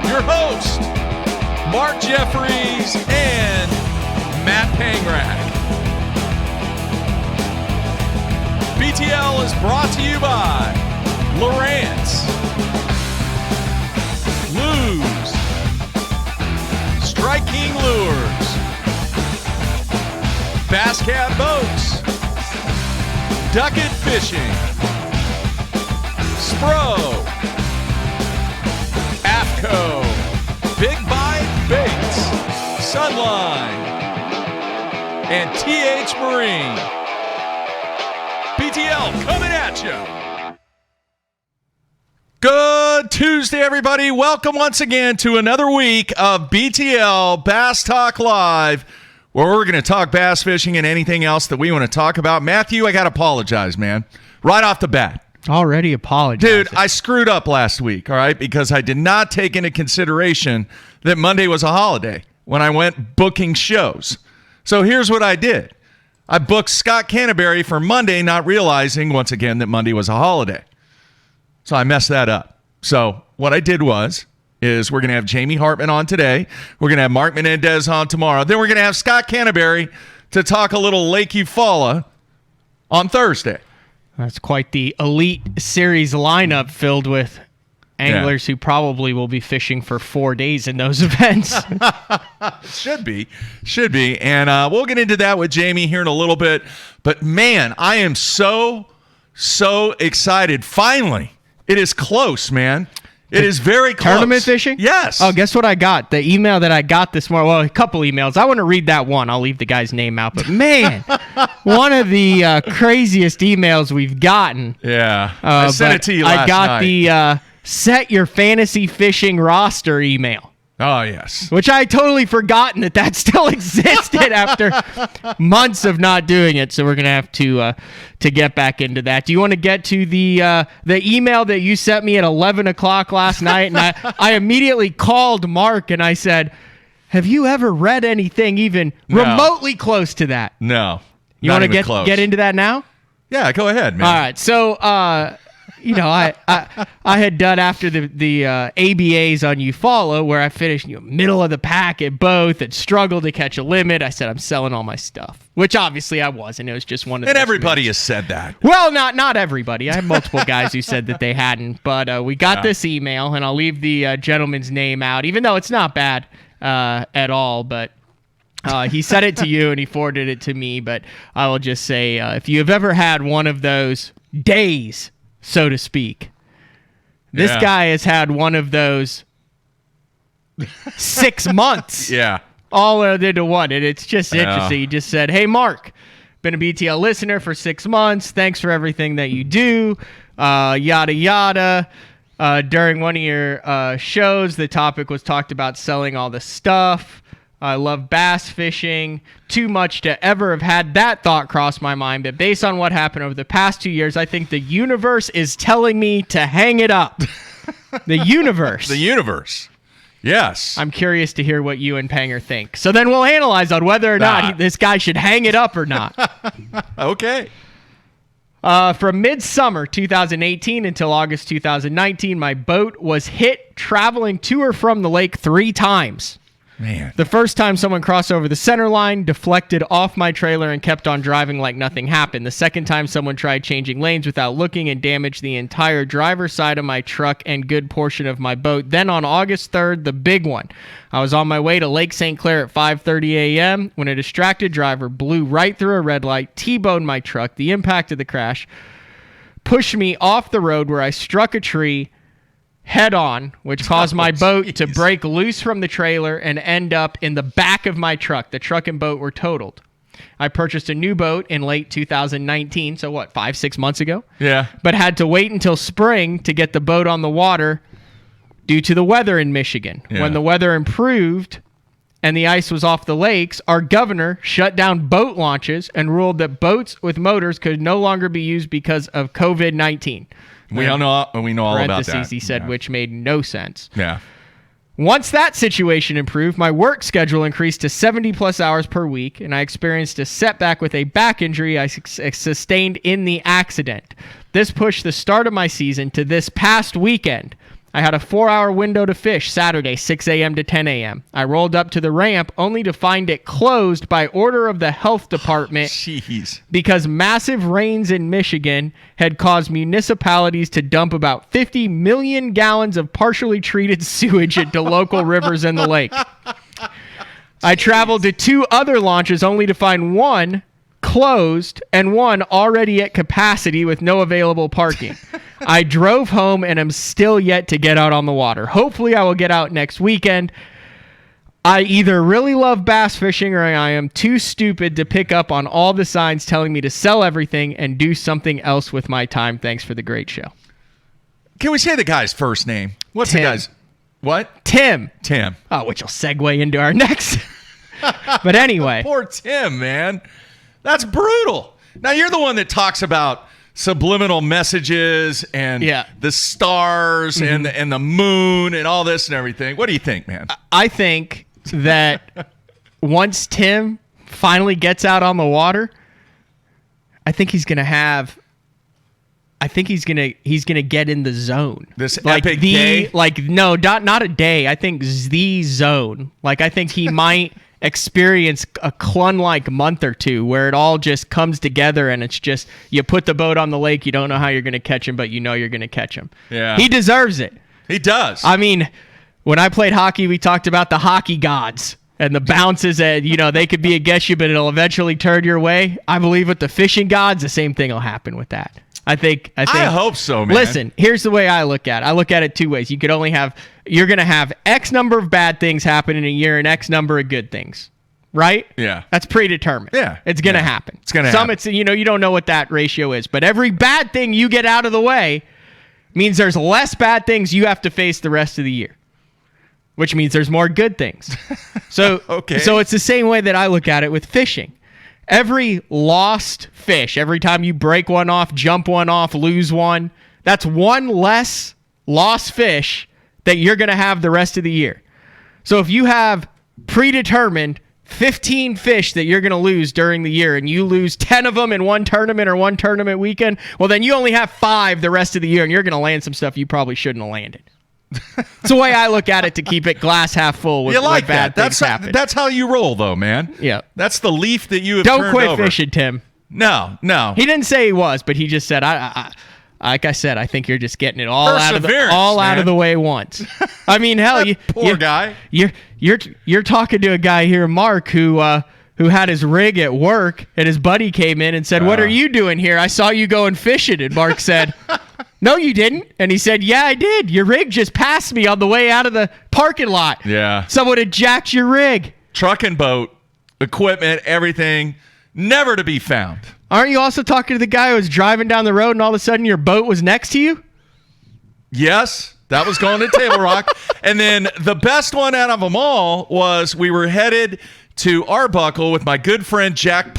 your host, Mark Jeffries and Matt Pangrack. BTL is brought to you by Lowrance, Lose, Strike King Lures, Bass Cat Boats, Ducket Fishing, Spro, AFCO, Big Bite Baits, Sunline, and TH Marine. BTL coming at you. Good Tuesday, everybody. Welcome once again to another week of BTL Bass Talk Live, where we're going to talk bass fishing and anything else that we want to talk about. Matthew, I got to apologize, man. Right off the bat. Already apologize. Dude, I screwed up last week, all right, because I did not take into consideration that Monday was a holiday when I went booking shows. So here's what I did. I booked Scott Canterbury for Monday, not realizing, once again, that Monday was a holiday. So I messed that up. So what I did is we're going to have Jamie Hartman on today. We're going to have Mark Menendez on tomorrow. Then we're going to have Scott Canterbury to talk a little Lake Eufaula on Thursday. That's quite the elite series lineup filled with anglers who probably will be fishing for 4 days in those events. Should be. And we'll get into that with Jamie here in a little bit. But, man, I am so excited. Finally, it is close, man. It is very close. Tournament fishing? Yes. Oh, guess what I got? The email that I got this morning. Well, a couple emails. I want to read that one. I'll leave the guy's name out. But, man, one of the craziest emails we've gotten. Yeah. I sent it to you last night. I got the set your fantasy fishing roster email. Oh, yes. Which I had totally forgotten that still existed after months of not doing it. So we're going to have to get back into that. Do you want to get to the email that you sent me at 11 o'clock last night? And I immediately called Mark and I said, have you ever read anything even remotely close to that? No. You want to get into that now? Yeah, go ahead, man. All right. So, I had done after the ABAs on Eufaula where I finished middle of the pack at both and struggled to catch a limit. I said I'm selling all my stuff, which obviously I wasn't. It was just one of the And everybody has said that. Well, not everybody. I have multiple guys who said that they hadn't, but we got this email, and I'll leave the gentleman's name out, even though it's not bad at all, but he sent it to you and he forwarded it to me. But I will just say, if you have ever had one of those days, so to speak, this guy has had one of those 6 months. Yeah. All into one. And it's just interesting. He just said, hey, Mark, been a BTL listener for 6 months. Thanks for everything that you do. Yada, yada. During one of your shows, the topic was talked about selling all the stuff. I love bass fishing. Too much to ever have had that thought cross my mind. But based on what happened over the past 2 years, I think the universe is telling me to hang it up. The universe. The universe. Yes. I'm curious to hear what you and Panger think. So then we'll analyze on whether or not this guy should hang it up or not. Okay. From midsummer 2018 until August 2019, my boat was hit traveling to or from the lake 3 times. Man. The first time someone crossed over the center line, deflected off my trailer, and kept on driving like nothing happened. The second time someone tried changing lanes without looking and damaged the entire driver's side of my truck and good portion of my boat. Then on August 3rd, the big one. I was on my way to Lake St. Clair at 5:30 a.m. when a distracted driver blew right through a red light, T-boned my truck. The impact of the crash pushed me off the road where I struck a tree head on, which caused my boat to break loose from the trailer and end up in the back of my truck. The truck and boat were totaled. I purchased a new boat in late 2019, so 5-6 months ago? Yeah. But had to wait until spring to get the boat on the water due to the weather in Michigan. Yeah. When the weather improved and the ice was off the lakes, our governor shut down boat launches and ruled that boats with motors could no longer be used because of COVID-19. We all know all about that. He said, which made no sense. Yeah. Once that situation improved, my work schedule increased to 70-plus hours per week, and I experienced a setback with a back injury I sustained in the accident. This pushed the start of my season to this past weekend. I had a 4-hour window to fish Saturday, 6 a.m. to 10 a.m. I rolled up to the ramp only to find it closed by order of the health department Jeez. because massive rains in Michigan had caused municipalities to dump about 50 million gallons of partially treated sewage into local rivers and the lake. I traveled to 2 other launches only to find one closed and one already at capacity with no available parking. I drove home and am still yet to get out on the water. Hopefully I will get out next weekend. I either really love bass fishing or I am too stupid to pick up on all the signs telling me to sell everything and do something else with my time. Thanks for the great show. Can we say the guy's first name? What's Tim. the guy's? What? Tim. Tim. Oh, which will segue into our next. But anyway. Poor Tim, man. That's brutal. Now, you're the one that talks about subliminal messages and the stars and the moon and all this and everything. What do you think, man? I think that once Tim finally gets out on the water, I think he's gonna get in the zone. This epic day? No, not a day. I think the zone. Like, I think he might experience a Clun-like month or two where it all just comes together and it's just, you put the boat on the lake, you don't know how you're going to catch him, but you know you're going to catch him. Yeah. He deserves it. He does. I mean, when I played hockey, we talked about the hockey gods and the bounces and, they could be against you, but it'll eventually turn your way. I believe with the fishing gods, the same thing will happen with that. I hope so, man. Listen, here's the way I look at it. I look at it 2 ways. You're going to have X number of bad things happen in a year and X number of good things, right? Yeah. That's predetermined. Yeah. It's going to happen. It's going to happen. Some, you don't know what that ratio is, but every bad thing you get out of the way means there's less bad things you have to face the rest of the year, which means there's more good things. So, okay. So it's the same way that I look at it with fishing. Every lost fish, every time you break one off, jump one off, lose one, that's one less lost fish that you're going to have the rest of the year. So if you have predetermined 15 fish that you're going to lose during the year and you lose 10 of them in one tournament or one tournament weekend, well, then you only have 5 the rest of the year and you're going to land some stuff you probably shouldn't have landed. It's the way I look at it to keep it glass half full with you like bad that. things happen. That's how you roll, though, man. Yeah. That's the leaf that you have Don't turned quit over. fishing, Tim. No. He didn't say he was, but he just said, like I said, I think you're just getting it all out of the way once. I mean, hell, poor guy. You're talking to a guy here, Mark, who had his rig at work, and his buddy came in and said, "What are you doing here? I saw you going fishing." And Mark said, "No, you didn't." And he said, "Yeah, I did. Your rig just passed me on the way out of the parking lot. Yeah. Someone had jacked your rig." Truck and boat, equipment, everything, never to be found. Aren't you also talking to the guy who was driving down the road and all of a sudden your boat was next to you? Yes, that was going to Table Rock. And then the best one out of them all was we were headed to Arbuckle with my good friend Jack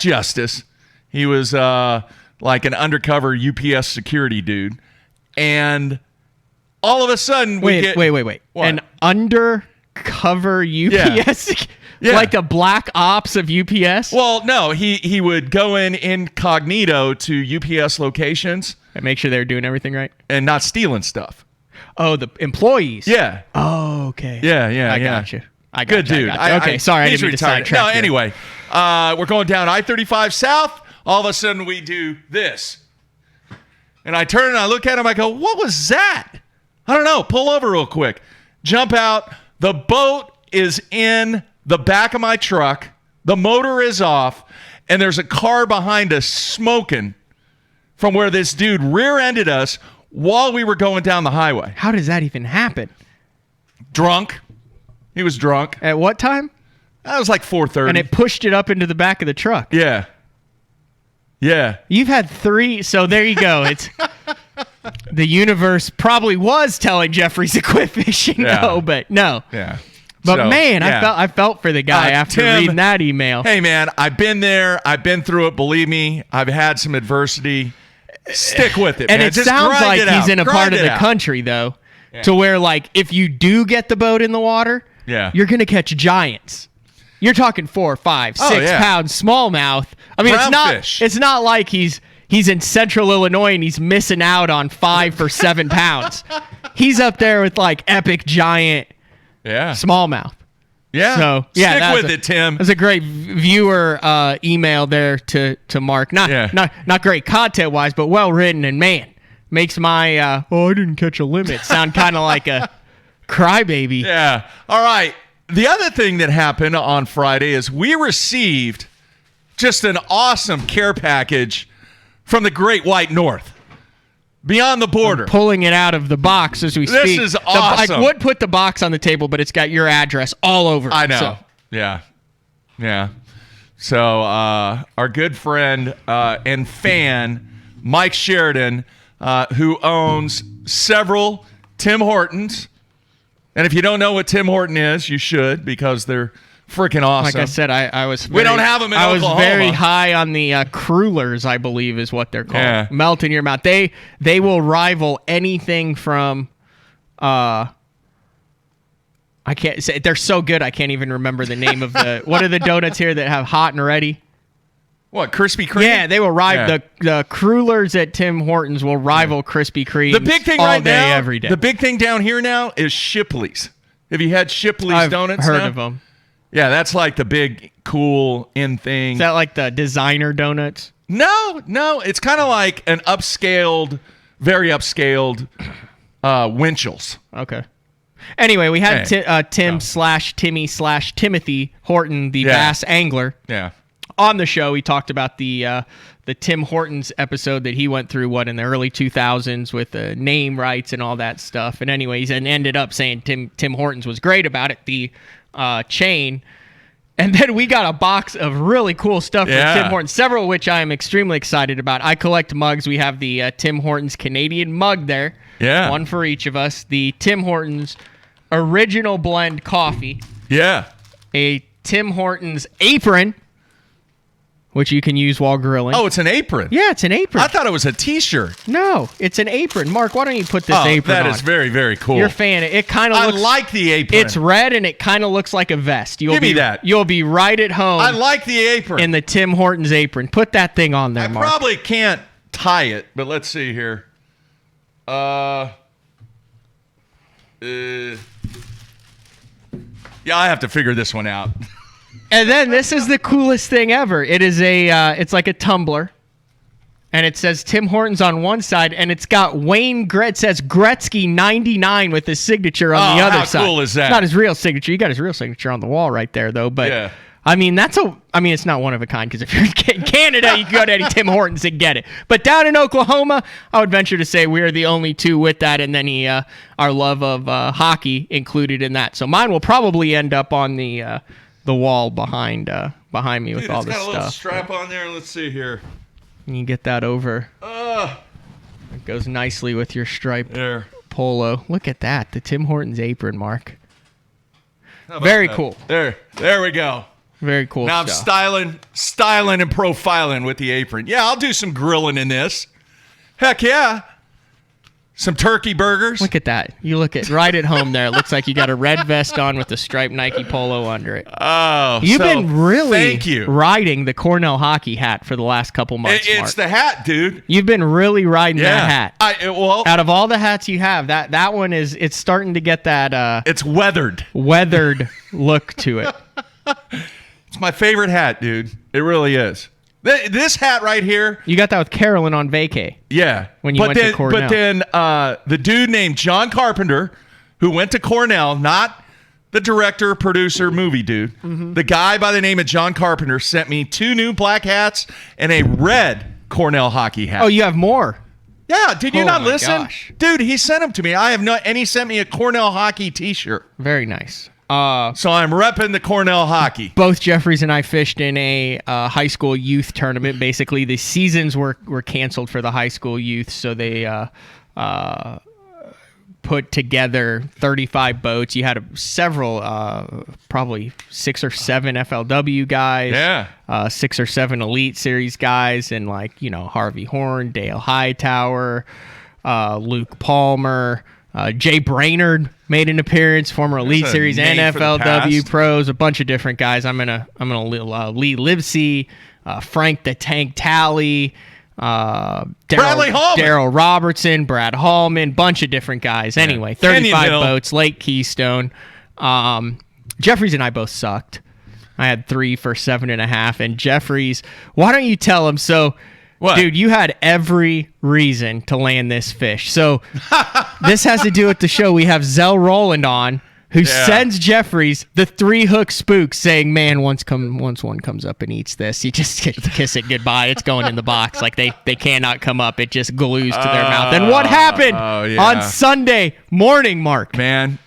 Justice. He was like an undercover UPS security dude. And all of a sudden Wait. What? An undercover UPS? Yeah. Like the black ops of UPS? Well, no, he would go in incognito to UPS locations And make sure they were doing everything right? and not stealing stuff. Oh, the employees? Yeah. Oh, okay. Yeah. I got you. Good dude. Okay, sorry, I he's didn't mean to retired. sidetrack No, you. anyway, we're going down I-35 South. All of a sudden, we do this. And I turn and I look at him. I go, "What was that?" I don't know. Pull over real quick. Jump out. The boat is in the back of my truck. The motor is off. And there's a car behind us smoking from where this dude rear-ended us while we were going down the highway. How does that even happen? Drunk. He was drunk. At what time? That was like 4:30. And it pushed it up into the back of the truck. Yeah. You've had 3, so there you go. It's the universe probably was telling Jeffrey to quit fishing, though, but no. Yeah. But So, man, yeah. I felt for the guy after Tim, reading that email. Hey, man, I've been there. I've been through it. Believe me, I've had some adversity. Stick with it, And man. it Just sounds grind like it he's out. in a Grind part of it the out. country, though, to where, like, if you do get the boat in the water, you're going to catch giants. You're talking 4, 5, 6 yeah. pound smallmouth. I mean, Brown fish. it's not like he's He's in Central Illinois and he's missing out on 5 for 7 pounds. He's up there with like epic giant smallmouth. Yeah. So stick with it, Tim. That's a great viewer email there to Mark. Not great content wise, but well written, and man, makes my I didn't catch a limit sound kind of like a crybaby. Yeah. All right. The other thing that happened on Friday is we received just an awesome care package from the Great White North. Beyond the border. I'm pulling it out of the box as we speak. This is awesome. I would put the box on the table, but it's got your address all over it. I know. So. Yeah. So our good friend and fan, Mike Sheridan, who owns several Tim Hortons. And if you don't know what Tim Horton is, you should, because they're freaking awesome. Like I said, I was. We don't have them in Oklahoma. I was very high on the crullers, I believe, is what they're called. Yeah. Melt in your mouth. They will rival anything from. I can't say they're so good. I can't even remember the name of the. What are the donuts here that have hot and ready? What, Krispy Kreme? Yeah, they will rival the crullers at Tim Hortons will rival Krispy Kreme. The big thing all right day, now, every day. the big thing down here now is Shipley's. Have you had Shipley's I've donuts? heard now? of them. Yeah, that's like the big, cool in thing. Is that like the designer donuts? No, it's kind of like an upscaled, very upscaled Winchell's. Okay. Anyway, we had Timmy/Timothy Horton, the bass angler. Yeah. On the show, he talked about the Tim Hortons episode that he went through, in the early 2000s with the name rights and all that stuff. And anyways, and ended up saying Tim Hortons was great about it, the chain. And then we got a box of really cool stuff from Tim Hortons, several of which I am extremely excited about. I collect mugs. We have the Tim Hortons Canadian mug there. Yeah. One for each of us. The Tim Hortons Original Blend Coffee. Yeah. A Tim Hortons apron, which you can use while grilling. Oh, it's an apron. Yeah, it's an apron. I thought it was a T-shirt. No, it's an apron. Mark, why don't you put this apron on? That is very, very cool. You're a fan. It kind of looks... I like the apron. It's red, and it kind of looks like a vest. Give me that. You'll be right at home. I like the apron. In the Tim Hortons apron. Put that thing on there, Mark. I probably can't tie it, but let's see here. Yeah, I have to figure this one out. And then this is the coolest thing ever. It is it's like a tumbler, and it says Tim Hortons on one side, and it's got it says Gretzky 99 with his signature on the other side. How cool is that? It's not his real signature. You got his real signature on the wall right there, though. But yeah. I mean, it's not one of a kind, because if you're in Canada, you can go to any Tim Hortons and get it. But down in Oklahoma, I would venture to say we are the only two with that, and then our love of hockey included in that. So mine will probably end up on the wall behind me with all this stuff. It's got a little strap on there. Let's see here. And you get that over. It goes nicely with your striped polo. Look at that, the Tim Hortons apron, Mark. Very cool. There we go. Very cool. Now stuff. I'm styling and profiling with the apron. Yeah, I'll do some grilling in this. Heck yeah. Some turkey burgers. Look at that. You look at right at home there. It looks like you got a red vest on with a striped Nike polo under it. Oh, You've been really thank you. riding the Cornell hockey hat for the last couple months, Mark. It's the hat, dude. You've been really riding that hat. Out of all the hats you have, that one it's starting to get that it's weathered look to it. It's my favorite hat, dude. It really is. This hat right here. You got that with Carolyn on vacay. Yeah. When you went to Cornell. But then the dude named John Carpenter, who went to Cornell, not the director, producer, movie dude. Mm-hmm. The guy by the name of John Carpenter sent me 2 new black hats and a red Cornell hockey hat. Oh, you have more? Yeah. Did you not listen? Gosh. Dude, he sent them to me. And he sent me a Cornell hockey t-shirt. Very nice. So I'm repping the Cornell hockey. Both Jeffries and I fished in a high school youth tournament. Basically, the seasons were canceled for the high school youth, so they put together 35 boats. You had several, probably 6 or 7 FLW guys, 6 or 7 Elite Series guys, and Harvey Horn, Dale Hightower, Luke Palmer. Jay Brainerd made an appearance, former Elite Series and FLW pros, a bunch of different guys. I'm gonna Lee Livesey, Frank the Tank Talley, Bradley Hallman. Daryl Robertson, Brad Hallman, bunch of different guys. Anyway, 35 boats, Lake Keystone. Jeffries and I both sucked. I had 3 for 7.5, and Jeffries, why don't you tell him? So, what? Dude, you had every reason to land this fish. So this has to do with the show. We have Zell Rowland on, who sends Jeffries the 3-hook spook saying, man, once one comes up and eats this, you just kiss it goodbye. It's going in the box. Like they cannot come up. It just glues to their mouth. And what happened on Sunday morning, Mark? Man,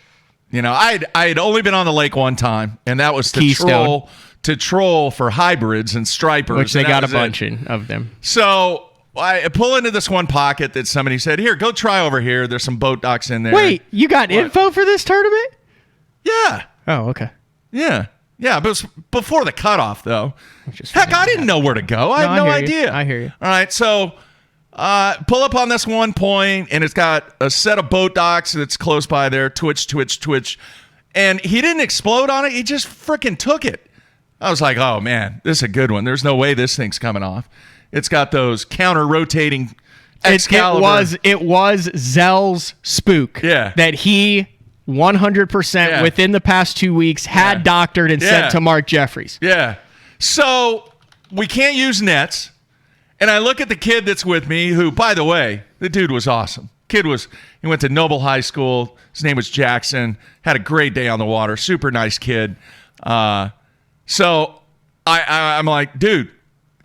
I had only been on the lake one time, and that was to troll for hybrids and stripers. Which they got a bunch of them. So I pull into this one pocket that somebody said, here, go try over here. There's some boat docks in there. Wait, you got info for this tournament? Yeah. Oh, okay. Yeah. Yeah, but it was before the cutoff, though. Heck, I didn't know where to go. I had no idea. I hear you. All right, so pull up on this one point, and it's got a set of boat docks that's close by there. Twitch. And he didn't explode on it. He just freaking took it. I was like, oh, man, this is a good one. There's no way this thing's coming off. It's got those counter-rotating Excalibur. It was Zell's spook that he 100% within the past 2 weeks had doctored and sent to Mark Jeffries. Yeah. So we can't use nets. And I look at the kid that's with me, who, by the way, the dude was awesome. He went to Noble High School. His name was Jackson. Had a great day on the water. Super nice kid. So I'm like, dude,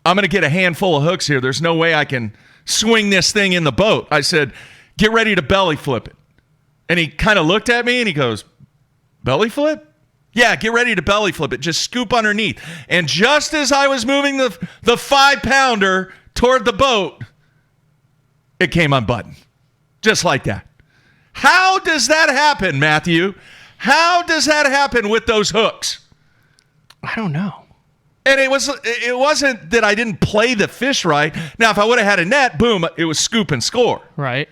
I'm going to get a handful of hooks here. There's no way I can swing this thing in the boat. I said, get ready to belly flip it. And he kind of looked at me and he goes, belly flip? Yeah, get ready to belly flip it. Just scoop underneath. And just as I was moving the 5-pounder toward the boat, it came unbuttoned. Just like that. How does that happen, Matthew? How does that happen with those hooks? I don't know. And it wasn't that I didn't play the fish right. Now, if I would have had a net, boom, it was scoop and score. Right.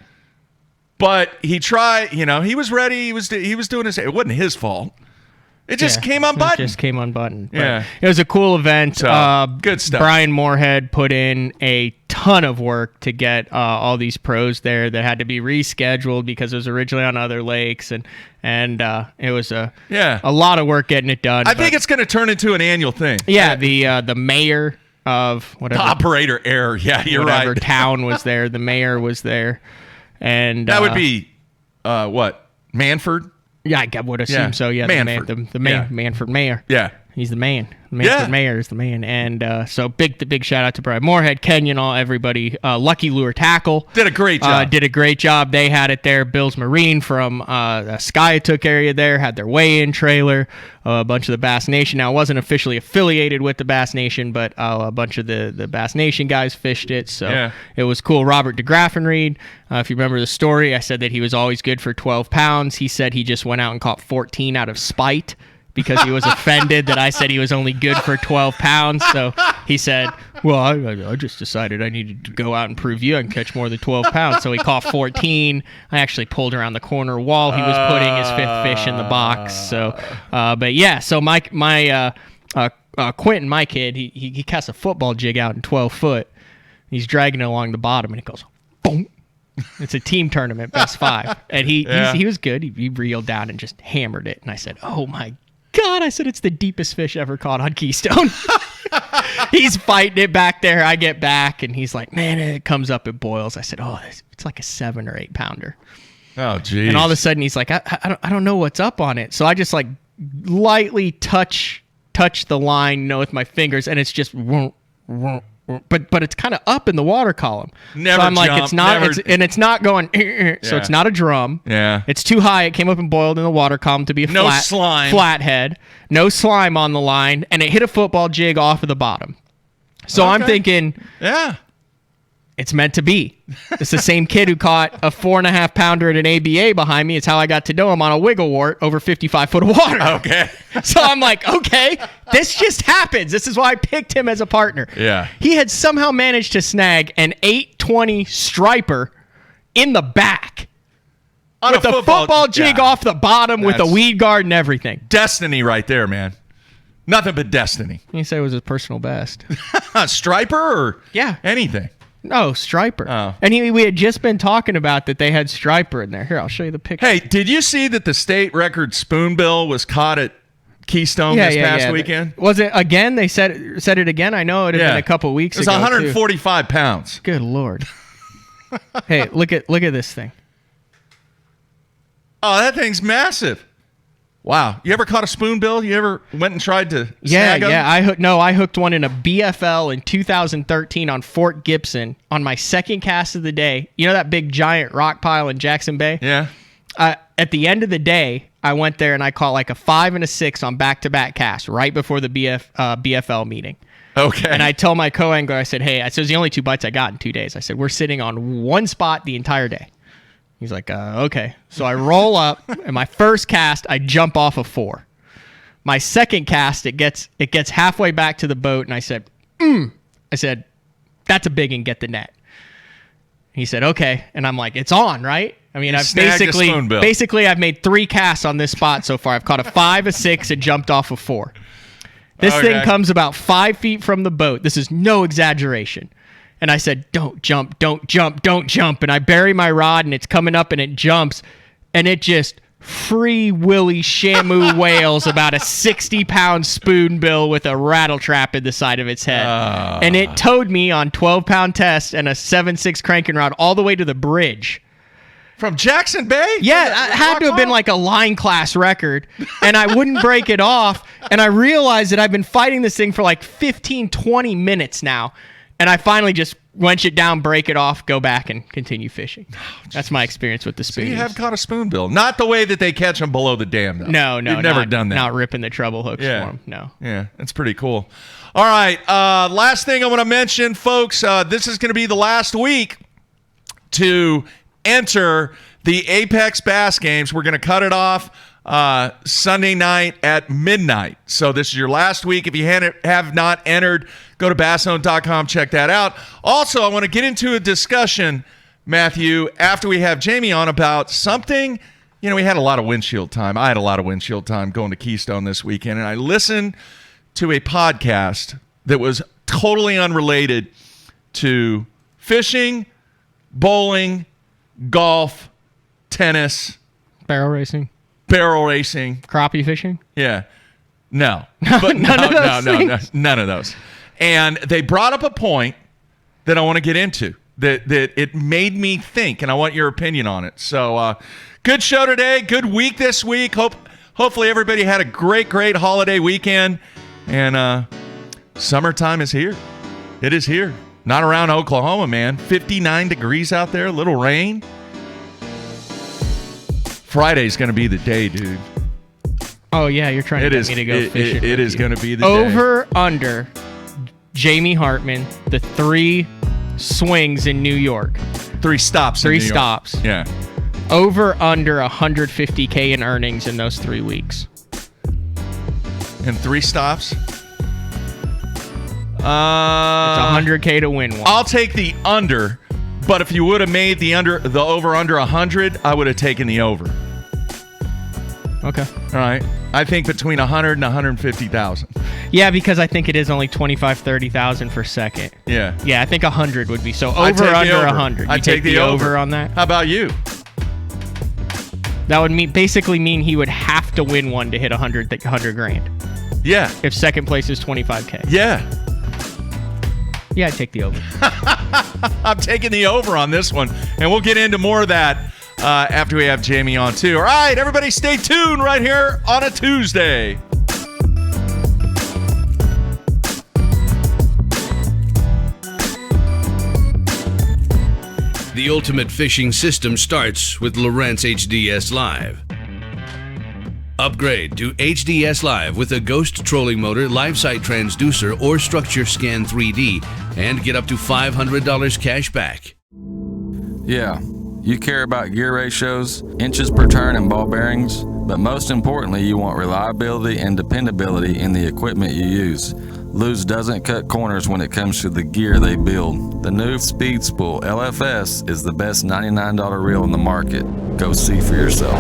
But he tried, he was ready. He was doing his. It wasn't his fault. It just came unbuttoned. It just came unbuttoned. Yeah. It was a cool event. Good stuff. Brian Moorhead put in a ton of work to get all these pros there that had to be rescheduled because it was originally on other lakes, and it was a lot of work getting it done. I think it's going to turn into an annual thing. Yeah, the mayor of whatever. The operator error. Yeah, you're whatever right. town was there. The mayor was there. And that would be what? Manford? Yeah, I would assume so. Yeah, Manford. The Manford mayor. Yeah. He's the man. Manford Mayor is the man. And so big shout out to Brian Moorhead, Kenyon, everybody. Lucky Lure Tackle. Did a great job. They had it there. Bill's Marine from the Skiatook area there had their weigh-in trailer. A bunch of the Bass Nation. Now, it wasn't officially affiliated with the Bass Nation, but a bunch of the Bass Nation guys fished it. So it was cool. Robert DeGraffenried, if you remember the story, I said that he was always good for 12 pounds. He said he just went out and caught 14 out of spite, because he was offended that I said he was only good for 12 pounds. So he said, well, I just decided I needed to go out and prove you I can catch more than 12 pounds. So he caught 14. I actually pulled around the corner while he was putting his 5th fish in the box. So, but yeah, so my Quentin, my kid, he casts a football jig out in 12 foot. He's dragging it along the bottom, and it goes, boom. It's a team tournament, best 5. And he was good. He reeled down and just hammered it. And I said, oh, my God, I said it's the deepest fish ever caught on Keystone. He's fighting it back there. I get back, and he's like, man, it comes up, it boils. I said, oh, it's like a 7 or 8 pounder. Oh, geez. And all of a sudden, he's like, I don't know what's up on it. So I just like lightly touch the line, with my fingers, and it's just, but it's kind of up in the water column. Never so I'm like, jump, it's not, never... and it's not going, so it's not a drum. Yeah. It's too high. It came up and boiled in the water column to be a flathead. No slime on the line, and it hit a football jig off of the bottom. So I'm thinking, it's meant to be. It's the same kid who caught a 4.5 pounder at an ABA behind me. It's how I got to know him on a wiggle wart over 55 foot of water. Okay. So I'm like, okay, this just happens. This is why I picked him as a partner. Yeah. He had somehow managed to snag an 820 striper in the back. With a football jig off the bottom with a weed guard and everything. Destiny right there, man. Nothing but destiny. You say it was his personal best. Striper or anything? No, striper. Oh. And we had just been talking about that they had striper in there. Here, I'll show you the picture. Hey, did you see that the state record spoonbill was caught at Keystone this past weekend? Was it again? They said it again? I know it had been a couple weeks ago. It was 145 pounds. Good Lord. Hey, look at this thing. Oh, that thing's massive. Wow. You ever caught a spoonbill? You ever went and tried to snag them? I hooked one in a BFL in 2013 on Fort Gibson on my second cast of the day. You know that big giant rock pile in Jackson Bay? Yeah. At the end of the day, I went there and I caught like a 5 and a 6 on back-to-back casts right before the BFL meeting. Okay. And I told my co-angler, I said, hey, it was the only 2 bites I got in 2 days. I said, we're sitting on one spot the entire day. He's like, okay. So I roll up, and my first cast, I jump off a 4. My second cast, it gets halfway back to the boat, and I said, I said, that's a big one, get the net. He said, okay. And I'm like, it's on, right? I mean, I've basically I've made 3 casts on this spot so far. I've caught a 5, a 6, and jumped off a 4. This thing comes about 5 feet from the boat. This is no exaggeration. And I said, don't jump, don't jump, don't jump. And I bury my rod, and it's coming up, and it jumps. And it just free willy shamu whales about a 60-pound spoonbill with a rattle trap in the side of its head. And it towed me on 12-pound test and a 7.6 cranking rod all the way to the bridge. From Jackson Bay? Yeah, it had to have been like a line class record, and I wouldn't break it off. And I realized that I've been fighting this thing for like 15, 20 minutes now. And I finally just wench it down, break it off, go back, and continue fishing. That's my experience with the spoons. So you have caught a spoonbill. Not the way that they catch them below the dam, though. No. You've never done that. Not ripping the treble hooks for them, no. Yeah, that's pretty cool. All right, last thing I want to mention, folks, this is going to be the last week to enter the Apex Bass Games. We're going to cut it off Sunday night at midnight. So this is your last week. If you have not entered, go to basshone.com, check that out. Also, I want to get into a discussion, Matthew, after we have Jamie on about something. You know, we had a lot of windshield time. I had a lot of windshield time going to Keystone this weekend, and I listened to a podcast that was totally unrelated to fishing, bowling, golf, tennis, barrel racing, crappie fishing. Yeah, no, but none of those. And they brought up a point that I want to get into that it made me think, and I want your opinion on it. So, good show today. Good week this week. Hopefully everybody had a great holiday weekend. And summertime is here. It is here. Not around Oklahoma, man. 59 degrees out there. A little rain. Friday's going to be the day, dude. Oh, yeah. You're trying to get me to go fishing. It is going to be the day. Over, under, Jamie Hartman, the 3 swings in New York. 3 stops in New York. 3 stops. Yeah. Over, under $150K in earnings in those 3 weeks. And 3 stops? It's $100K to win one. I'll take the under, but if you would have made the over under 100, I would have taken the over. Okay. All right. I think between 100 and 150,000. Yeah, because I think it is only 30,000 for second. Yeah. Yeah, I think 100 would be so over under 100. I take the over on that. How about you? That would basically mean he would have to win one to hit 100 grand. Yeah. If second place is 25K. Yeah. Yeah, I'd take the over. I'm taking the over on this one, and we'll get into more of that after we have Jamie on too. All right, everybody stay tuned right here on a Tuesday. The ultimate fishing system starts with Lowrance HDS Live. Upgrade to HDS Live with a Ghost trolling motor, live sight transducer, or Structure Scan 3D, and get up to $500 cash back. Yeah, you care about gear ratios, inches per turn, and ball bearings, but most importantly, you want reliability and dependability in the equipment you use. Lew's doesn't cut corners when it comes to the gear they build. The new Speed Spool LFS is the best $99 reel in the market. Go see for yourself.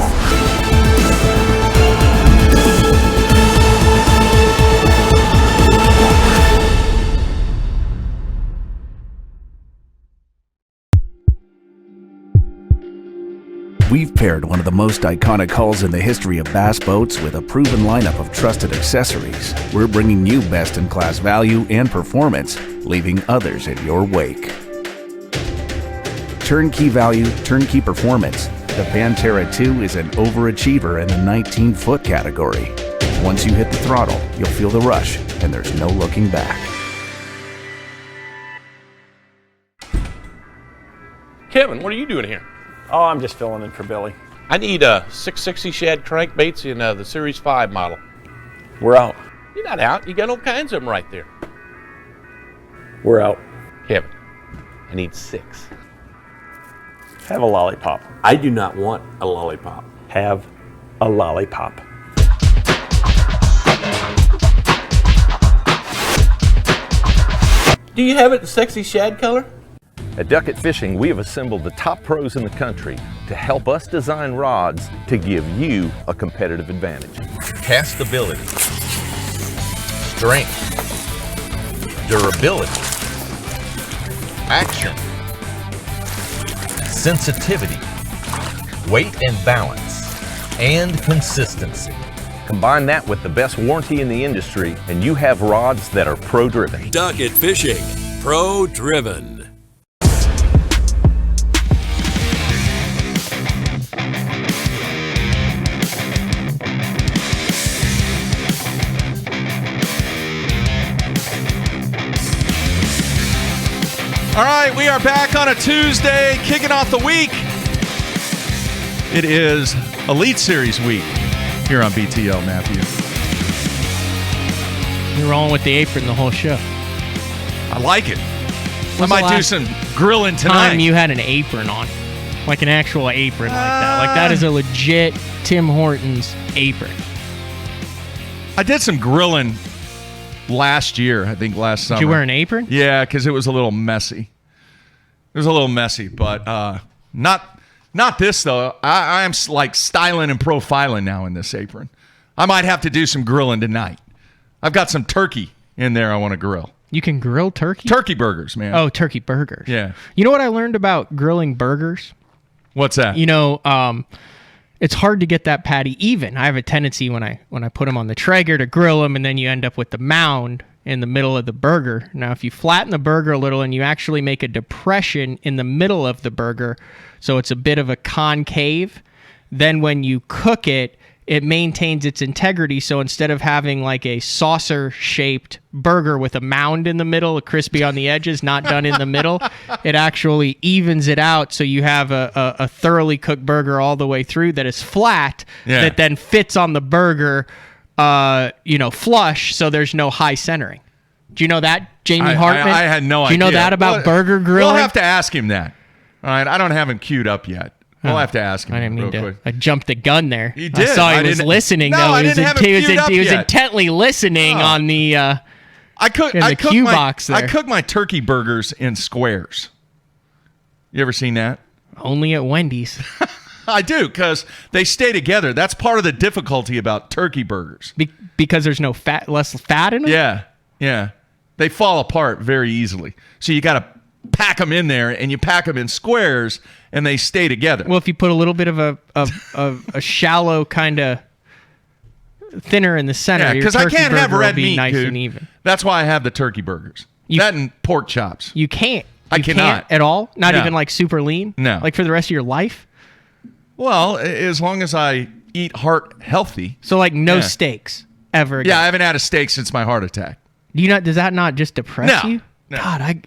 paired one of the most iconic hulls in the history of bass boats with a proven lineup of trusted accessories, we're bringing you best-in-class value and performance, leaving others in your wake. Turnkey value, turnkey performance. The Pantera 2 is an overachiever in the 19-foot category. Once you hit the throttle, you'll feel the rush, and there's no looking back. Kevin, what are you doing here? Oh, I'm just filling in for Billy. I need 660 shad crankbaits in the Series 5 model. We're out. You're not out. You got all kinds of them right there. We're out. Kevin, I need 6. Have a lollipop. I do not want a lollipop. Have a lollipop. Do you have it in sexy shad color? At Duckett Fishing, we have assembled the top pros in the country to help us design rods to give you a competitive advantage. Castability, strength, durability, action, sensitivity, weight and balance, and consistency. Combine that with the best warranty in the industry, and you have rods that are pro-driven. Duckett Fishing, pro-driven. All right, we are back on a Tuesday, kicking off the week. It is Elite Series week here on BTL, Matthew. You're rolling with the apron the whole show. I like it. I When's the might do last some grilling tonight. time you had an apron on? Like an actual apron like that. Like that is a legit Tim Hortons apron. I did some grilling last year, I think last summer. Did you wear an apron? Yeah, because it was a little messy. It was a little messy, but not this, though. I am like styling and profiling now in this apron. I might have to do some grilling tonight. I've got some turkey in there I want to grill. You can grill turkey? Turkey burgers, man. Oh, turkey burgers. Yeah. You know what I learned about grilling burgers? What's that? You know, it's hard to get that patty even. I have a tendency when I put them on the Traeger to grill them, and then you end up with the mound in the middle of the burger. Now, if you flatten the burger a little and you actually make a depression in the middle of the burger, so it's a bit of a concave, then when you cook it, it maintains its integrity. So instead of having like a saucer-shaped burger with a mound in the middle, crispy on the edges, not done in the middle, it actually evens it out. So you have a thoroughly cooked burger all the way through that is flat, that then fits on the burger, flush. So there's no high centering. Do you know that, Jamie Hartman? I had no idea. Do you know that about burger grilling? We'll have to ask him that. All right, I don't have him queued up yet. We'll have to ask him. I didn't mean real to. quick. I jumped the gun there. He did. I saw he was listening, though. I didn't have him queued up he was yet. intently listening on the I cook cue my, box there. I cook my turkey burgers in squares. You ever seen that? Only at Wendy's. I do, because they stay together. That's part of the difficulty about turkey burgers. Because there's no less fat in them? Yeah. They fall apart very easily. So you got to pack them in there, and you pack them in squares, and they stay together. Well, if you put a little bit of a shallow kind of thinner in the center, yeah, because I can't have red meat, nice dude. and even. That's why I have the turkey burgers. That and pork chops. You can't. I cannot. Can't at all? Not No. even like super lean? No. Like for the rest of your life? Well, as long as I eat heart healthy. So like no steaks ever again? Yeah, I haven't had a steak since my heart attack. Does that not just depress you? No. God,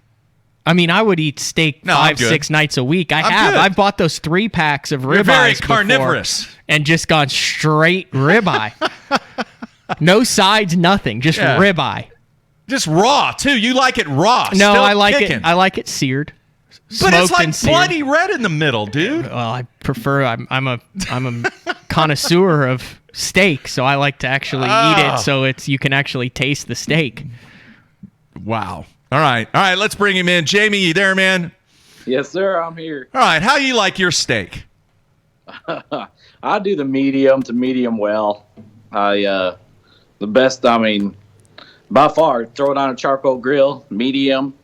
I mean, I would eat steak 5-6 nights a week. I've bought those 3-packs of ribeyes. You're very before carnivorous. And just gone straight ribeye. No sides, nothing. Just ribeye. Just raw too. You like it raw. No, still I like kicking. it. I like it seared. But it's Smoked like and seared. bloody red in the middle, dude. Well, I prefer. I'm a connoisseur of steak, so I like to actually eat it, so you can actually taste the steak. Wow. All right. Let's bring him in. Jamie, you there, man? Yes, sir. I'm here. All right. How you like your steak? I do the medium to medium well. The best. I mean, by far, throw it on a charcoal grill. Medium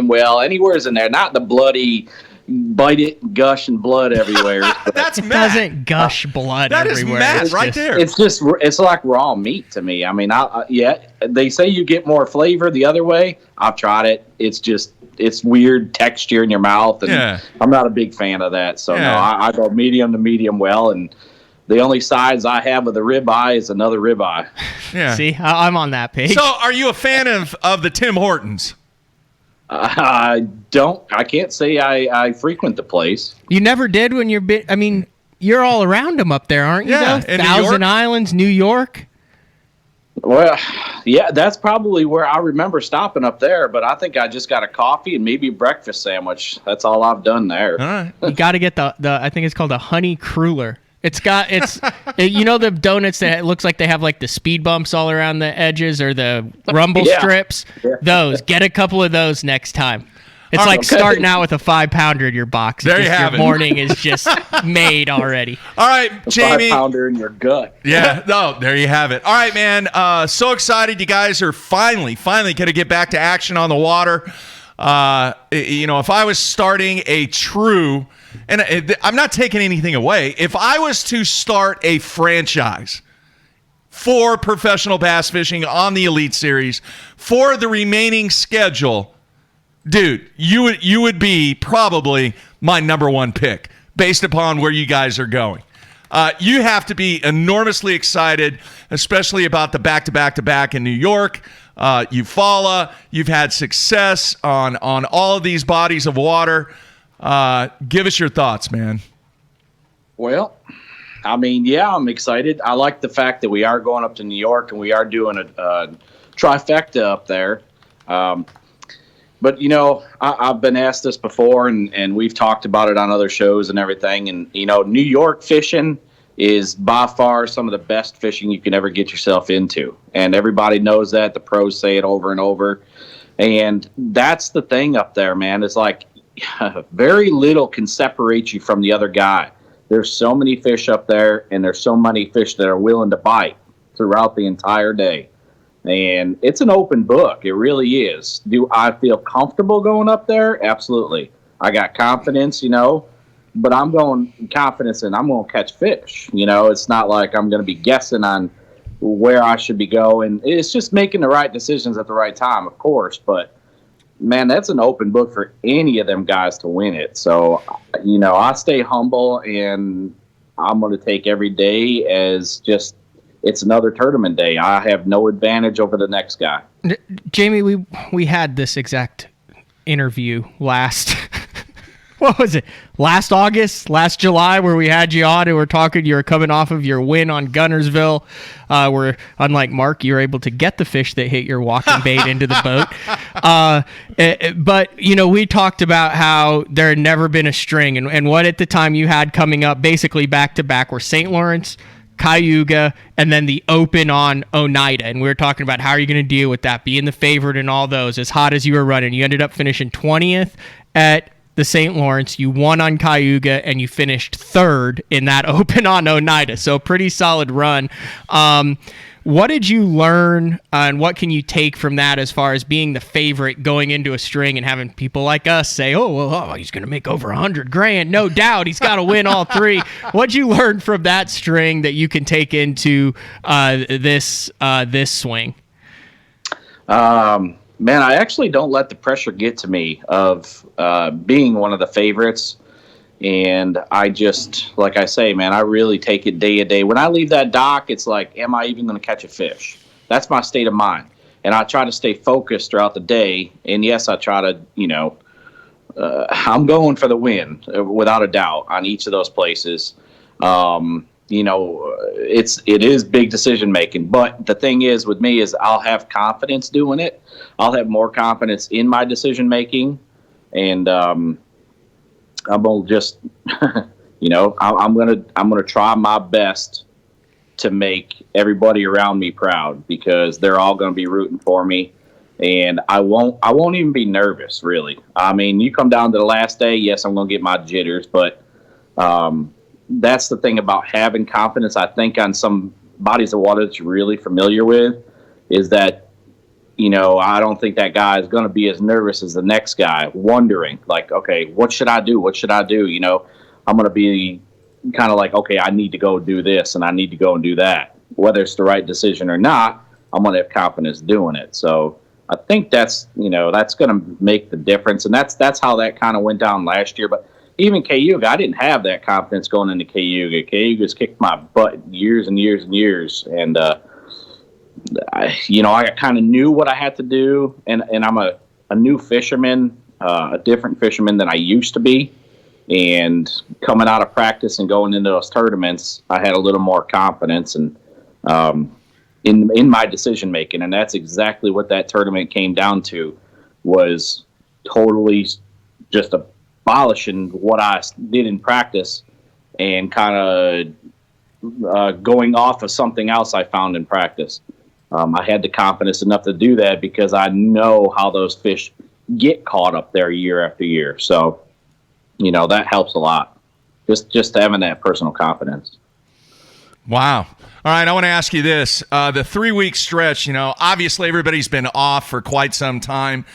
well. Anywhere's in there. Not the bloody, bite it and gush and blood everywhere. That's It Matt. doesn't gush blood That is everywhere. Matt It's right just- there. It's like raw meat to me. I mean, yeah, they say you get more flavor the other way. I've tried it. It's weird texture in your mouth, and Yeah. I'm not a big fan of that. So Yeah. no, I go medium to medium well, and the only sides I have of the ribeye is another ribeye. Yeah. See, I'm on that page. So, are you a fan of the Tim Hortons? I can't say I frequent the place. You never did when I mean, you're all around them up there, aren't you? Yeah, though? in New Thousand York. Islands, New York. Well, yeah, that's probably where I remember stopping up there. But I think I just got a coffee and maybe a breakfast sandwich. That's all I've done there. All right. You got to get the I think it's called a honey cruller. You know the donuts that it looks like they have like the speed bumps all around the edges or the rumble Yeah. strips. Yeah. Those. Get a couple of those next time. It's like Okay. starting out with a 5-pounder in your box. There you Just have your it. morning is just made already. All right, Jamie. 5-pounder in your gut. Yeah, no, there you have it. All right, man. So excited you guys are finally going to get back to action on the water. If I was starting a true, and I'm not taking anything away, if I was to start a franchise for professional bass fishing on the Elite Series for the remaining schedule, dude, you would be probably my number one pick based upon where you guys are going. You have to be enormously excited, especially about the back-to-back-to-back in New York. Eufaula, you've had success on all of these bodies of water. Give us your thoughts, man. Well, I mean, yeah, I'm excited. I like the fact that we are going up to New York and we are doing a trifecta up there. But, I've been asked this before, and we've talked about it on other shows and everything. And, New York fishing is by far some of the best fishing you can ever get yourself into. And everybody knows that. The pros say it over and over. And that's the thing up there, man. It's like very little can separate you from the other guy. There's so many fish up there, and there's so many fish that are willing to bite throughout the entire day. And it's an open book. It really is. Do I feel comfortable going up there? Absolutely. I got confidence, but I'm going confidence and I'm going to catch fish. It's not like I'm going to be guessing on where I should be going. It's just making the right decisions at the right time, of course. But, man, that's an open book for any of them guys to win it. So, I stay humble, and I'm going to take every day as just it's another tournament day. I have no advantage over the next guy. Jamie, we had this exact interview last what was it? Last July, where we had you on and we're talking, you were coming off of your win on Gunnersville, where unlike Mark, you were able to get the fish that hit your walking bait into the boat. But, we talked about how there had never been a string, and what at the time you had coming up basically back to back were St. Lawrence, Cayuga, and then the Open on Oneida. And we were talking about how are you going to deal with that, being the favorite in all those, as hot as you were running. You ended up finishing 20th at the St. Lawrence. You won on Cayuga, and you finished third in that Open on Oneida. So pretty solid run. What did you learn, and what can you take from that as far as being the favorite going into a string and having people like us say, he's going to make over $100,000. No doubt he's got to win all three. What'd you learn from that string that you can take into this swing? Man, I actually don't let the pressure get to me of being one of the favorites. And I just, like I say, man, I really take it day to day. When I leave that dock, it's like, am I even going to catch a fish? That's my state of mind. And I try to stay focused throughout the day. And yes, I try to, I'm going for the win without a doubt on each of those places. It is big decision making. But the thing is with me is I'll have confidence doing it. I'll have more confidence in my decision making. And, I'm gonna just, I'm gonna try my best to make everybody around me proud, because they're all gonna be rooting for me, and I won't even be nervous, really. I mean, you come down to the last day, yes, I'm gonna get my jitters, but that's the thing about having confidence. I think on some bodies of water that you're really familiar with is that I don't think that guy is going to be as nervous as the next guy, wondering, like, okay, what should I do? What should I do? I'm going to be kind of like, okay, I need to go do this and I need to go and do that. Whether it's the right decision or not, I'm going to have confidence doing it. So I think that's going to make the difference. And that's how that kind of went down last year. But even Cayuga, I didn't have that confidence going into Cayuga. Cayuga's kicked my butt years and years and years. And, I kind of knew what I had to do. And I'm a new fisherman, a different fisherman than I used to be. And coming out of practice and going into those tournaments, I had a little more confidence and in my decision making, and that's exactly what that tournament came down to, was totally just abolishing what I did in practice and kind of going off of something else I found in practice. I had the confidence enough to do that because I know how those fish get caught up there year after year. So, that helps a lot. Just having that personal confidence. Wow. All right, I want to ask you this. The 3-week stretch, obviously everybody's been off for quite some time.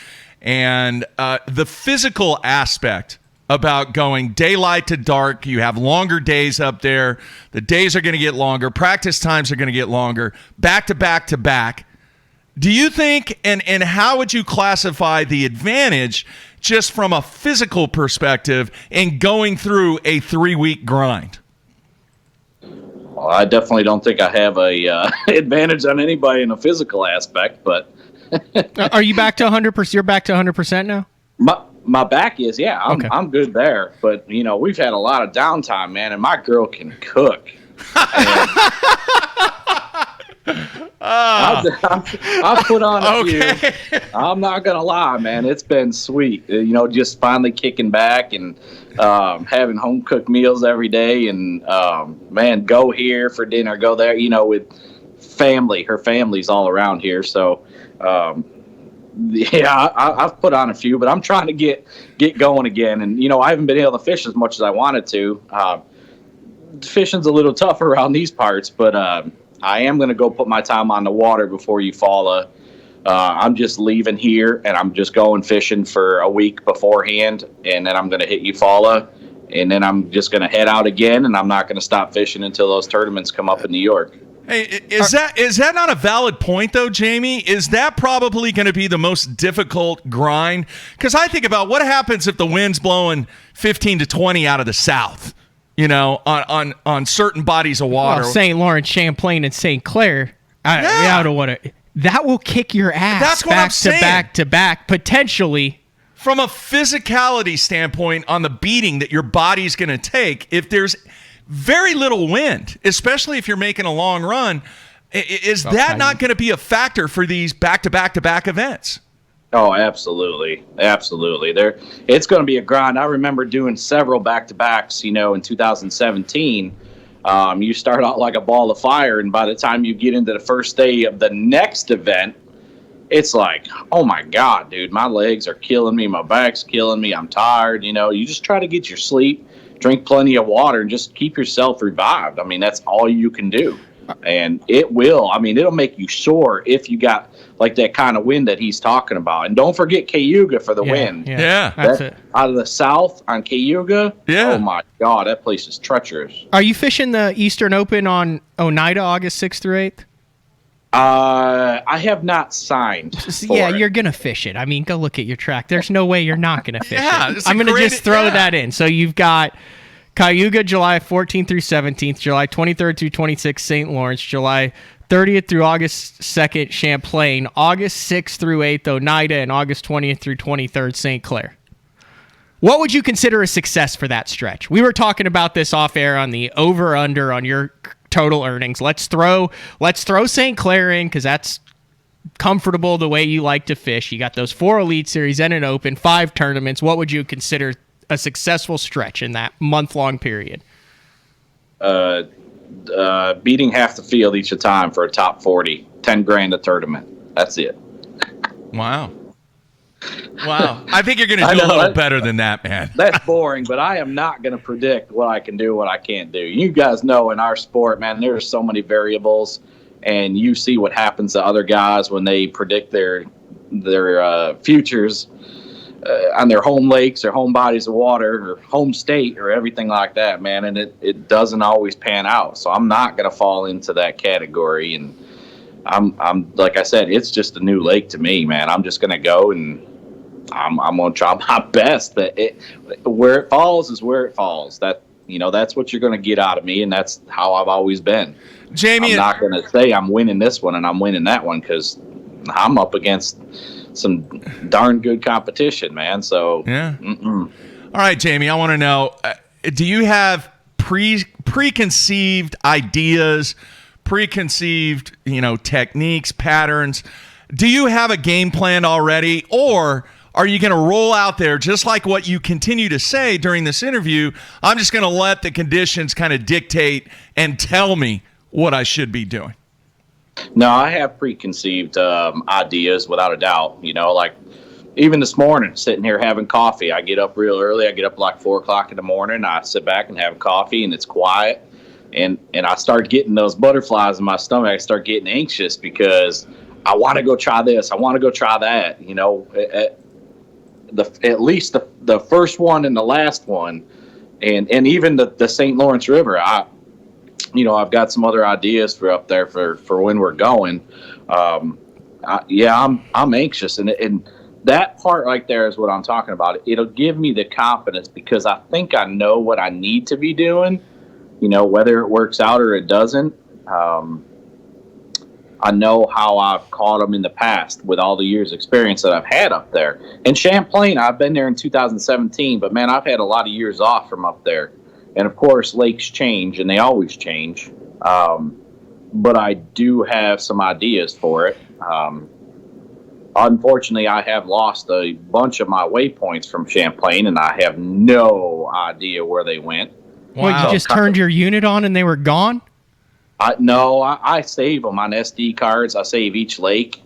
And the physical aspect about going daylight to dark, you have longer days up there. The days are going to get longer. Practice times are going to get longer. Back to back to back. Do you think, and how would you classify the advantage just from a physical perspective in going through a 3-week grind? Well, I definitely don't think I have a advantage on anybody in a physical aspect, but Are you back to 100%? You're back to 100% now? My back is, yeah, I'm good there. But, we've had a lot of downtime, man, and my girl can cook. I've put on a few. I'm not going to lie, man. It's been sweet. Just finally kicking back and having home-cooked meals every day. And, man, go here for dinner, go there, with family. Her family's all around here. So, I've put on a few, but I'm trying to get going again. And, I haven't been able to fish as much as I wanted to. Fishing's a little tougher around these parts, but I am going to go put my time on the water before Eufaula. I'm just leaving here, and I'm just going fishing for a week beforehand, and then I'm going to hit Eufaula, and then I'm just going to head out again, and I'm not going to stop fishing until those tournaments come up in New York. Hey, is that not a valid point, though, Jamie? Is that probably going to be the most difficult grind? Because I think about what happens if the wind's blowing 15 to 20 out of the south, on certain bodies of water. Well, St. Lawrence, Champlain, and St. Clair. I don't want to. That will kick your ass. That's what I'm saying. Back to back, potentially. From a physicality standpoint, on the beating that your body's going to take, if there's very little wind, especially if you're making a long run, is that not going to be a factor for these back-to-back-to-back events? Oh, absolutely. Absolutely. It's going to be a grind. I remember doing several back-to-backs, in 2017. You start out like a ball of fire, and by the time you get into the first day of the next event, it's like, oh my God, dude, my legs are killing me. My back's killing me. I'm tired. You just try to get your sleep, drink plenty of water, and just keep yourself revived. I mean, that's all you can do. And it'll make you sore if you got like that kind of wind that he's talking about. And don't forget Cayuga for the wind. Yeah. That's it. Out of the south on Cayuga, yeah. Oh my God, that place is treacherous. Are you fishing the Eastern Open on Oneida August 6th through 8th? I have not signed. Yeah, you're going to fish it. I mean, go look at your track. There's no way you're not going to fish it. I'm going to just throw that in. So you've got Cayuga, July 14th through 17th, July 23rd through 26th, St. Lawrence, July 30th through August 2nd, Champlain, August 6th through 8th, Oneida, and August 20th through 23rd, St. Clair. What would you consider a success for that stretch? We were talking about this off air on the over-under on your total earnings. Let's throw St. Clair in because that's comfortable the way you like to fish. You got those 4 Elite Series and an Open, 5 tournaments. What would you consider a successful stretch in that month-long period? Beating half the field each time for a top 40, 10 grand a tournament. That's it. Wow. I think you're going to do a little better than that, man. That's boring, but I am not going to predict what I can do, what I can't do. You guys know in our sport, man, there's so many variables. and you see what happens to other guys when they predict their futures on their home lakes or home bodies of water or home state or everything like that, man. And it doesn't always pan out. So I'm not going to fall into that category. And I'm like I said, it's just a new lake to me, man. I'm just going to go and I'm going to try my best. But where it falls is where it falls. That's what you're going to get out of me. And that's how I've always been. Jamie, I'm not going to say I'm winning this one and I'm winning that one, because I'm up against some darn good competition, man. So yeah. All right, Jamie, I want to know, do you have preconceived ideas, preconceived, techniques, patterns? Do you have a game plan already, or are you going to roll out there just like what you continue to say during this interview? I'm just going to let the conditions kind of dictate and tell me what I should be doing. No, I have preconceived ideas without a doubt. Like even this morning, sitting here having coffee. I get up real early. I get up like 4 o'clock in the morning. I sit back and have coffee, and it's quiet. And I start getting those butterflies in my stomach. I start getting anxious because I want to go try this. I want to go try that. At least the first one and the last one, and even the St. Lawrence River. I've got some other ideas for up there for when we're going. I'm anxious, and that part right there is what I'm talking about. It'll give me the confidence because I think I know what I need to be doing. Whether it works out or it doesn't. I know how I've caught them in the past with all the years experience that I've had up there. And Champlain, I've been there in 2017, but man, I've had a lot of years off from up there. And of course, lakes change, and they always change. But I do have some ideas for it. Unfortunately, I have lost a bunch of my waypoints from Champlain, and I have no idea where they went. Wow. Well, you just turned your unit on and they were gone? No, I save them on SD cards. I save each lake.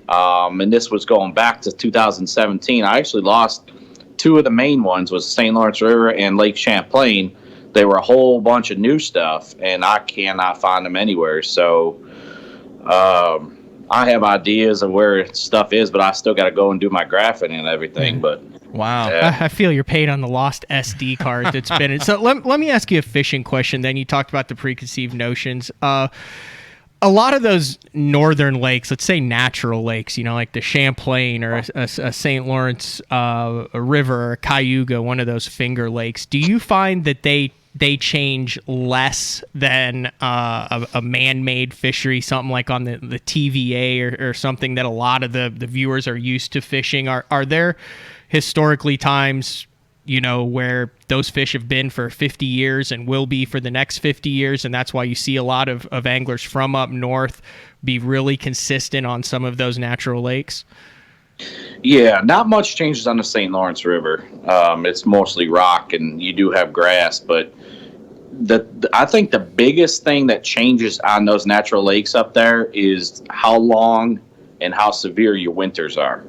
And this was going back to 2017. I actually lost two of the main ones, was St. Lawrence River and Lake Champlain. They were a whole bunch of new stuff, and I cannot find them anywhere. So I have ideas of where stuff is, but I still got to go and do my graphing and everything. But wow, I feel you're paid on the lost SD card that's been. So let me ask you a fishing question. Then you talked about the preconceived notions. A lot of those northern lakes, let's say natural lakes, like the Champlain or a St. Lawrence River or Cayuga, one of those finger lakes. Do you find that they change less than a man-made fishery, something like on the TVA or something that a lot of the viewers are used to fishing? Are there historically times, where those fish have been for 50 years and will be for the next 50 years, and that's why you see a lot of anglers from up north be really consistent on some of those natural lakes? Yeah, not much changes on the St. Lawrence River. It's mostly rock, and you do have grass, but I think the biggest thing that changes on those natural lakes up there is how long and how severe your winters are.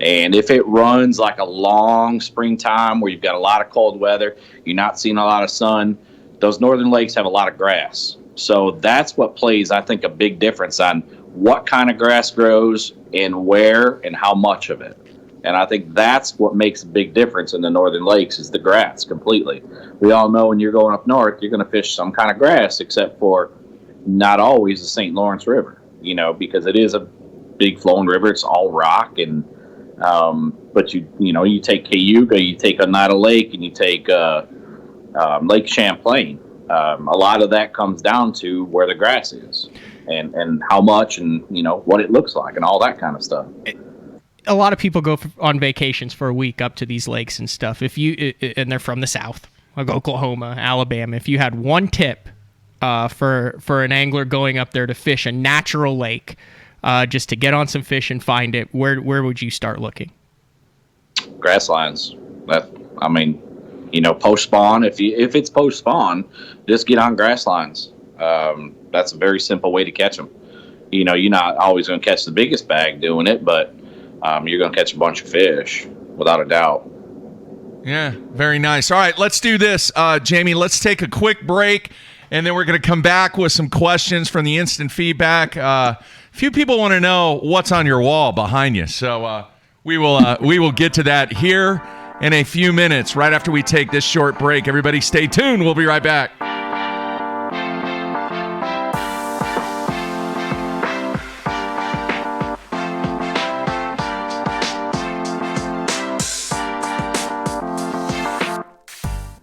And if it runs like a long springtime where you've got a lot of cold weather, you're not seeing a lot of sun, those northern lakes have a lot of grass. So that's what plays, I think, a big difference on what kind of grass grows and where and how much of it. And I think that's what makes a big difference in the northern lakes is the grass completely. We all know when you're going up north, you're going to fish some kind of grass, except for not always the St. Lawrence River, because it is a big flowing river. It's all rock. And but you take Cayuga, you take Oneida Lake, and you take Lake Champlain. A lot of that comes down to where the grass is and how much and what it looks like and all that kind of stuff. A lot of people go on vacations for a week up to these lakes and stuff. And they're from the South, like Oklahoma, Alabama. If you had one tip for an angler going up there to fish a natural lake, just to get on some fish and find it, where would you start looking? Grass lines. Post spawn. If it's post spawn, just get on grass lines. That's a very simple way to catch them. You're not always going to catch the biggest bag doing it, but you're going to catch a bunch of fish without a doubt. Yeah, very nice. All right, let's do this, Jamie. Let's take a quick break, and then we're going to come back with some questions from the instant feedback. A few people want to know what's on your wall behind you, so we will get to that here in a few minutes, right after we take this short break. Everybody stay tuned. We'll be right back.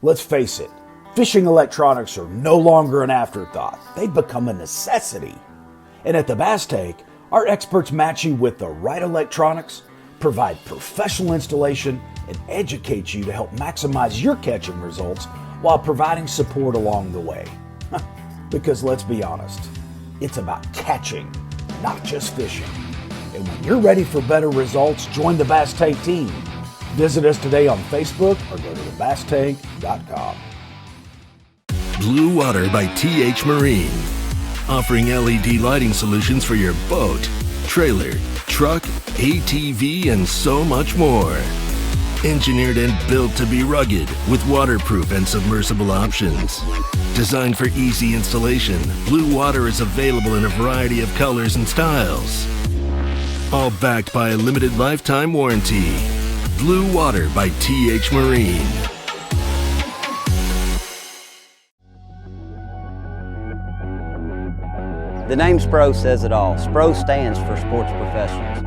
Let's face it, fishing electronics are no longer an afterthought. They've become a necessity. And at the Bass Tank, our experts match you with the right electronics, provide professional installation, and educate you to help maximize your catching results while providing support along the way. Because let's be honest, it's about catching, not just fishing. And when you're ready for better results, join the Bass Tank team. Visit us today on Facebook or go to thebasstank.com. Blue Water by TH Marine. Offering LED lighting solutions for your boat, trailer, truck, ATV, and so much more. Engineered and built to be rugged with waterproof and submersible options. Designed for easy installation, Blue Water is available in a variety of colors and styles. All backed by a limited lifetime warranty. Blue Water by TH Marine. The name SPRO says it all. SPRO stands for Sports Professionals.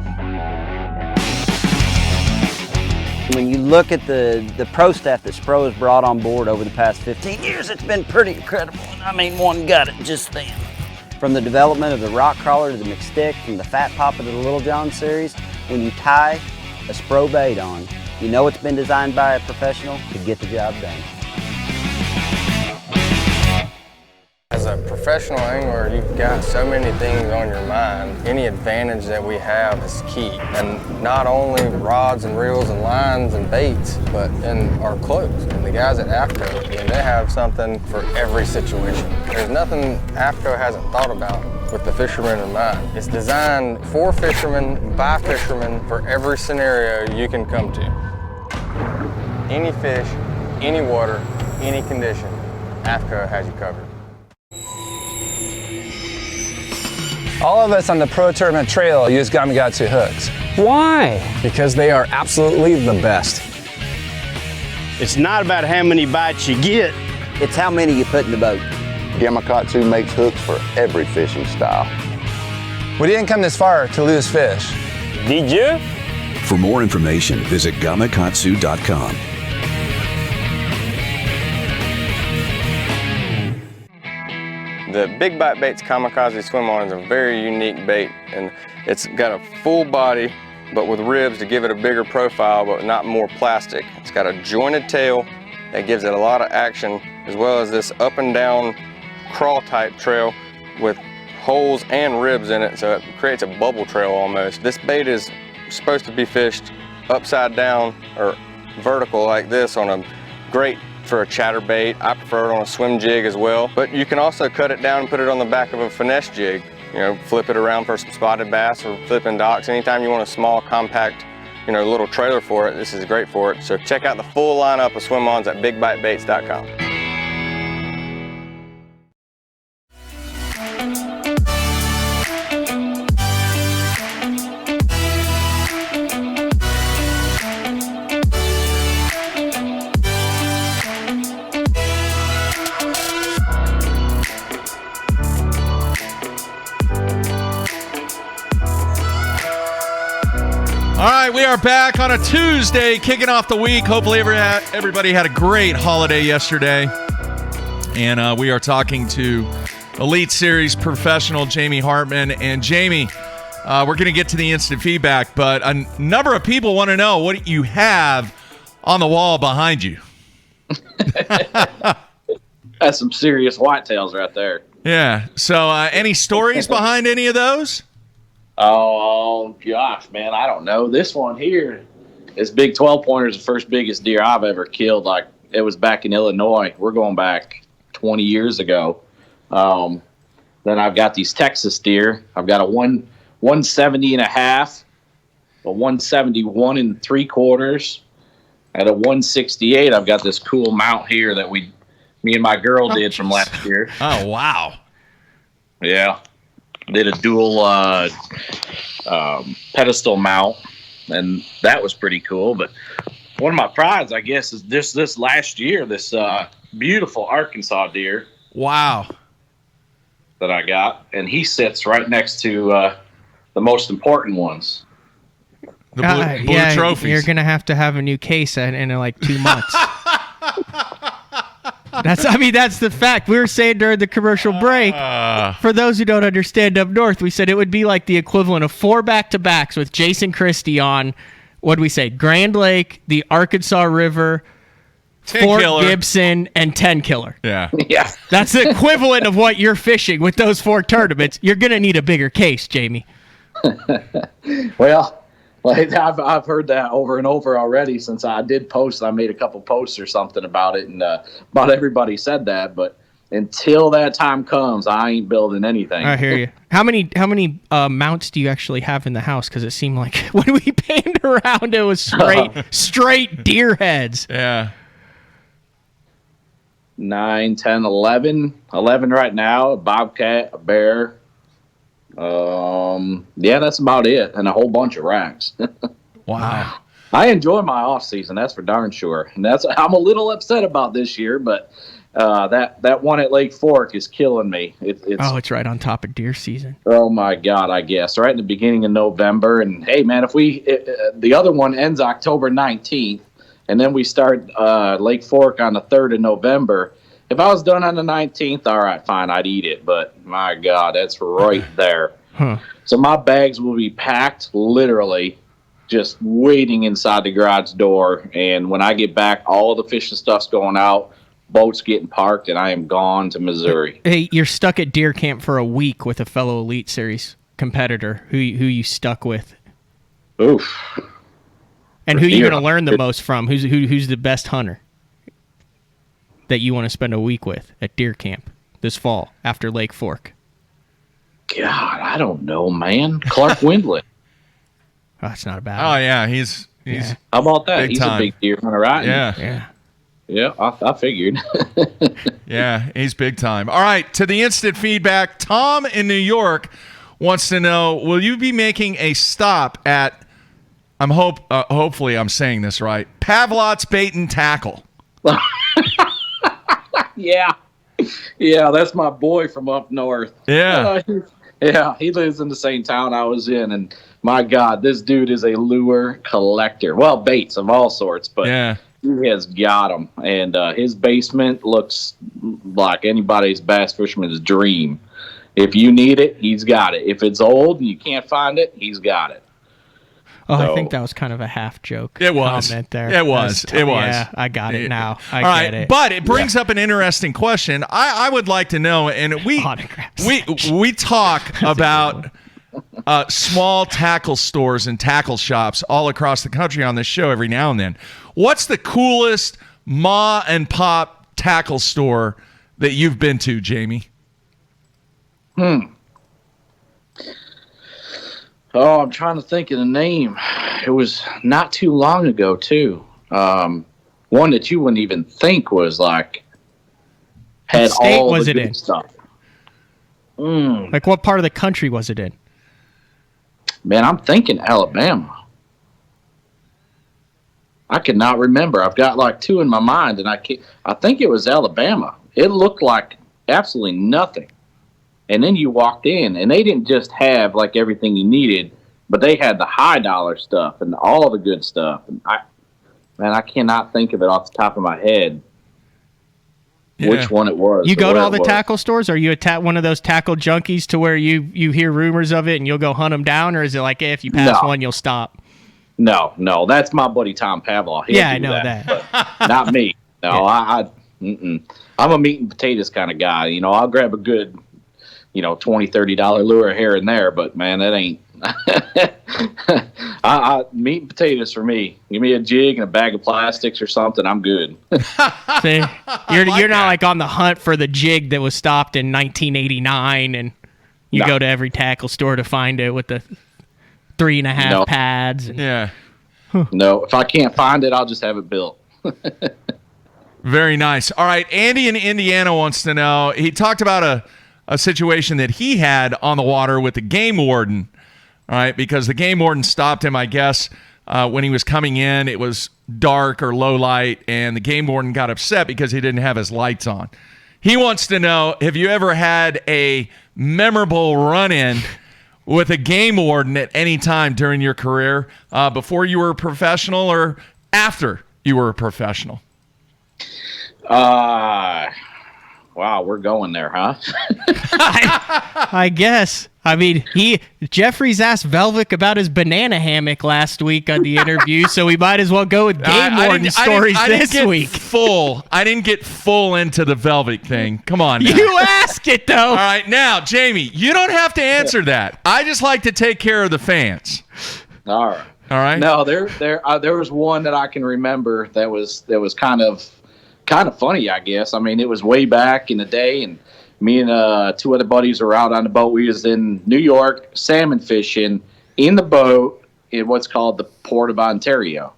When you look at the pro staff that SPRO has brought on board over the past 15 years, it's been pretty incredible. I mean, one got it just then. From the development of the rock crawler to the McStick, from the Fat Papa to the Little John series, when you tie a SPRO bait on, you know it's been designed by a professional to get the job done. As a professional angler, you've got so many things on your mind. Any advantage that we have is key. And not only rods and reels and lines and baits, but in our clothes. And the guys at AFCO, I mean, they have something for every situation. There's nothing AFCO hasn't thought about with the fishermen in mind. It's designed for fishermen, by fishermen, for every scenario you can come to. Any fish, any water, any condition, AFCO has you covered. All of us on the Pro Tournament Trail use Gamakatsu hooks. Why? Because they are absolutely the best. It's not about how many bites you get. It's how many you put in the boat. Gamakatsu makes hooks for every fishing style. We didn't come this far to lose fish. Did you? For more information, visit gamakatsu.com. The Big Bite Baits Kamikaze Swim On is a very unique bait, and it's got a full body but with ribs to give it a bigger profile but not more plastic. It's got a jointed tail that gives it a lot of action, as well as this up and down crawl type trail with holes and ribs in it, so it creates a bubble trail almost. This bait is supposed to be fished upside down or vertical like this on a grate for a chatterbait. I prefer it on a swim jig as well, but you can also cut it down and put it on the back of a finesse jig. You know, flip it around for some spotted bass or flipping docks. Anytime you want a small, compact, you know, little trailer for it, this is great for it. So check out the full lineup of swim-ons at bigbitebaits.com. All right, we are back on a Tuesday, kicking off the week. Hopefully everybody had a great holiday yesterday. And we are talking to Elite Series professional Jamie Hartman. And Jamie, we're going to get to the instant feedback, but a number of people want to know what you have on the wall behind you. That's some serious whitetails right there. Yeah. So any stories behind any of those? Oh, gosh, man, I don't know. This one here, this big 12-pointer is the first biggest deer I've ever killed. Like, it was back in Illinois. We're going back 20 years ago. Then I've got these Texas deer. I've got a 170 and a half, a 171 and 3/4, and a 168. I've got this cool mount here that we Me and my girl did from last year. Oh, wow. Yeah. Did a dual pedestal mount, and that was pretty cool. But one of my prides, I guess, is this last year, this beautiful Arkansas deer. Wow. That I got, and he sits right next to the most important ones. The blue trophies. You're gonna have a new case in like 2 months. That's the fact. We were saying during the commercial break, for those who don't understand up north, we said it would be like the equivalent of 4 back-to-backs with Jason Christie on, what'd we say, Grand Lake, the Arkansas River, Fort Gibson, and 10 Killer. Yeah. Yeah. That's the equivalent of what you're fishing with those 4 tournaments. You're going to need a bigger case, Jamie. Well, I've heard that over and over already since I did post. I made a couple posts or something about it, and about everybody said that. But until that time comes, I ain't building anything. I hear you. How many mounts do you actually have in the house? Because it seemed like when we panned around, it was straight deer heads. Yeah. 9, 10, 11. 11 right now. A bobcat, a bear. Yeah, that's about it. And a whole bunch of racks. Wow. I enjoy my off season. That's for darn sure. And I'm a little upset about this year, but that one at Lake Fork is killing me. It's right on top of deer season. Oh my God, I guess right in the beginning of November. And hey, man, if the other one ends October 19th. And then we start Lake Fork on the 3rd of November. If I was done on the 19th, all right, fine, I'd eat it. But my God, that's right there. Huh. So my bags will be packed, literally, just waiting inside the garage door. And when I get back, all of the fishing stuff's going out, boats getting parked, and I am gone to Missouri. Hey, you're stuck at deer camp for a week with a fellow Elite Series competitor. Who you stuck with? Oof. And who are you going to learn the most from? Who's the best hunter that you want to spend a week with at deer camp this fall after Lake Fork? God, I don't know, man. Clark Windlet. Oh, that's not a bad Oh, one. yeah. He's How about that? big He's time. a big deer hunter, right? Yeah. Yeah, I figured. Yeah, he's big time. All right, to the instant feedback. Tom in New York wants to know, will you be making a stop at, hopefully I'm saying this right, Pavlot's Bait and Tackle? Yeah. Yeah, that's my boy from up north. Yeah. Yeah, he lives in the same town I was in, and my God, this dude is a lure collector. Well, baits of all sorts, but yeah, he has got them. And his basement looks like anybody's bass fisherman's dream. If you need it, he's got it. If it's old and you can't find it, he's got it. Oh, I think that was kind of a half joke. It was. Comment there. It was. It was. Yeah, I got it now. All right, but it brings up an interesting question. I would like to know, and we talk about small tackle stores and tackle shops all across the country on this show every now and then. What's the coolest ma and pop tackle store that you've been to, Jamie? Oh, I'm trying to think of the name. It was not too long ago, too. One that you wouldn't even think was like had what state all was the it good in? stuff. Like what part of the country was it in? Man, I'm thinking Alabama. I cannot remember. I've got like two in my mind, and I think it was Alabama. It looked like absolutely nothing. And then you walked in, and they didn't just have like everything you needed, but they had the high dollar stuff and all the good stuff. And I cannot think of it off the top of my head which one it was. You go to all the was. tackle stores? Are you one of those tackle junkies to where you hear rumors of it and you'll go hunt them down, or is it like, hey, if you pass one, you'll stop? No, that's my buddy Tom Pavlov. Yeah, I know that. But not me. No, I'm a meat and potatoes kind of guy. You know, I'll grab a good, $20, $30 lure here and there, but man, that ain't meat and potatoes for me. Give me a jig and a bag of plastics or something, I'm good. See, you're not like on the hunt for the jig that was stopped in 1989, and you go to every tackle store to find it with the 3.5 pads. No, if I can't find it, I'll just have it built. Very nice. All right, Andy in Indiana wants to know. He talked about a situation that he had on the water with the game warden. All right, because the game warden stopped him, I guess, when he was coming in. It was dark or low light, and the game warden got upset because he didn't have his lights on. He wants to know, have you ever had a memorable run-in with a game warden at any time during your career, before you were a professional or after you were a professional? Wow, we're going there, huh? I guess. I mean, Jeffries asked Velvic about his banana hammock last week on the interview, so we might as well go with game warden stories this week. I didn't get full into the Velvic thing. Come on now. You ask it, though. All right, now, Jamie, you don't have to answer that. I just like to take care of the fans. All right. All right. No, there was one that I can remember that was kind of funny, I guess. I mean, it was way back in the day, and me and two other buddies were out on the boat. We was in New York salmon fishing in the boat in what's called the Port of Ontario.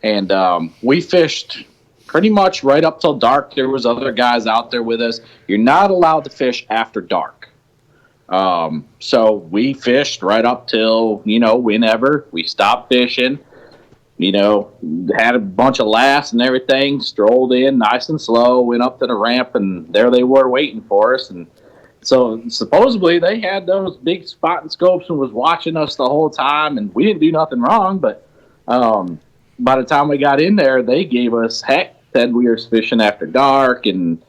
And we fished pretty much right up till dark. There was other guys out there with us. You're not allowed to fish after dark. So we fished right up till, whenever. We stopped fishing. Had a bunch of laughs and everything, strolled in nice and slow, went up to the ramp, and there they were waiting for us. And so supposedly they had those big spotting scopes and was watching us the whole time, and we didn't do nothing wrong. But by the time we got in there, they gave us heck, said we were fishing after dark and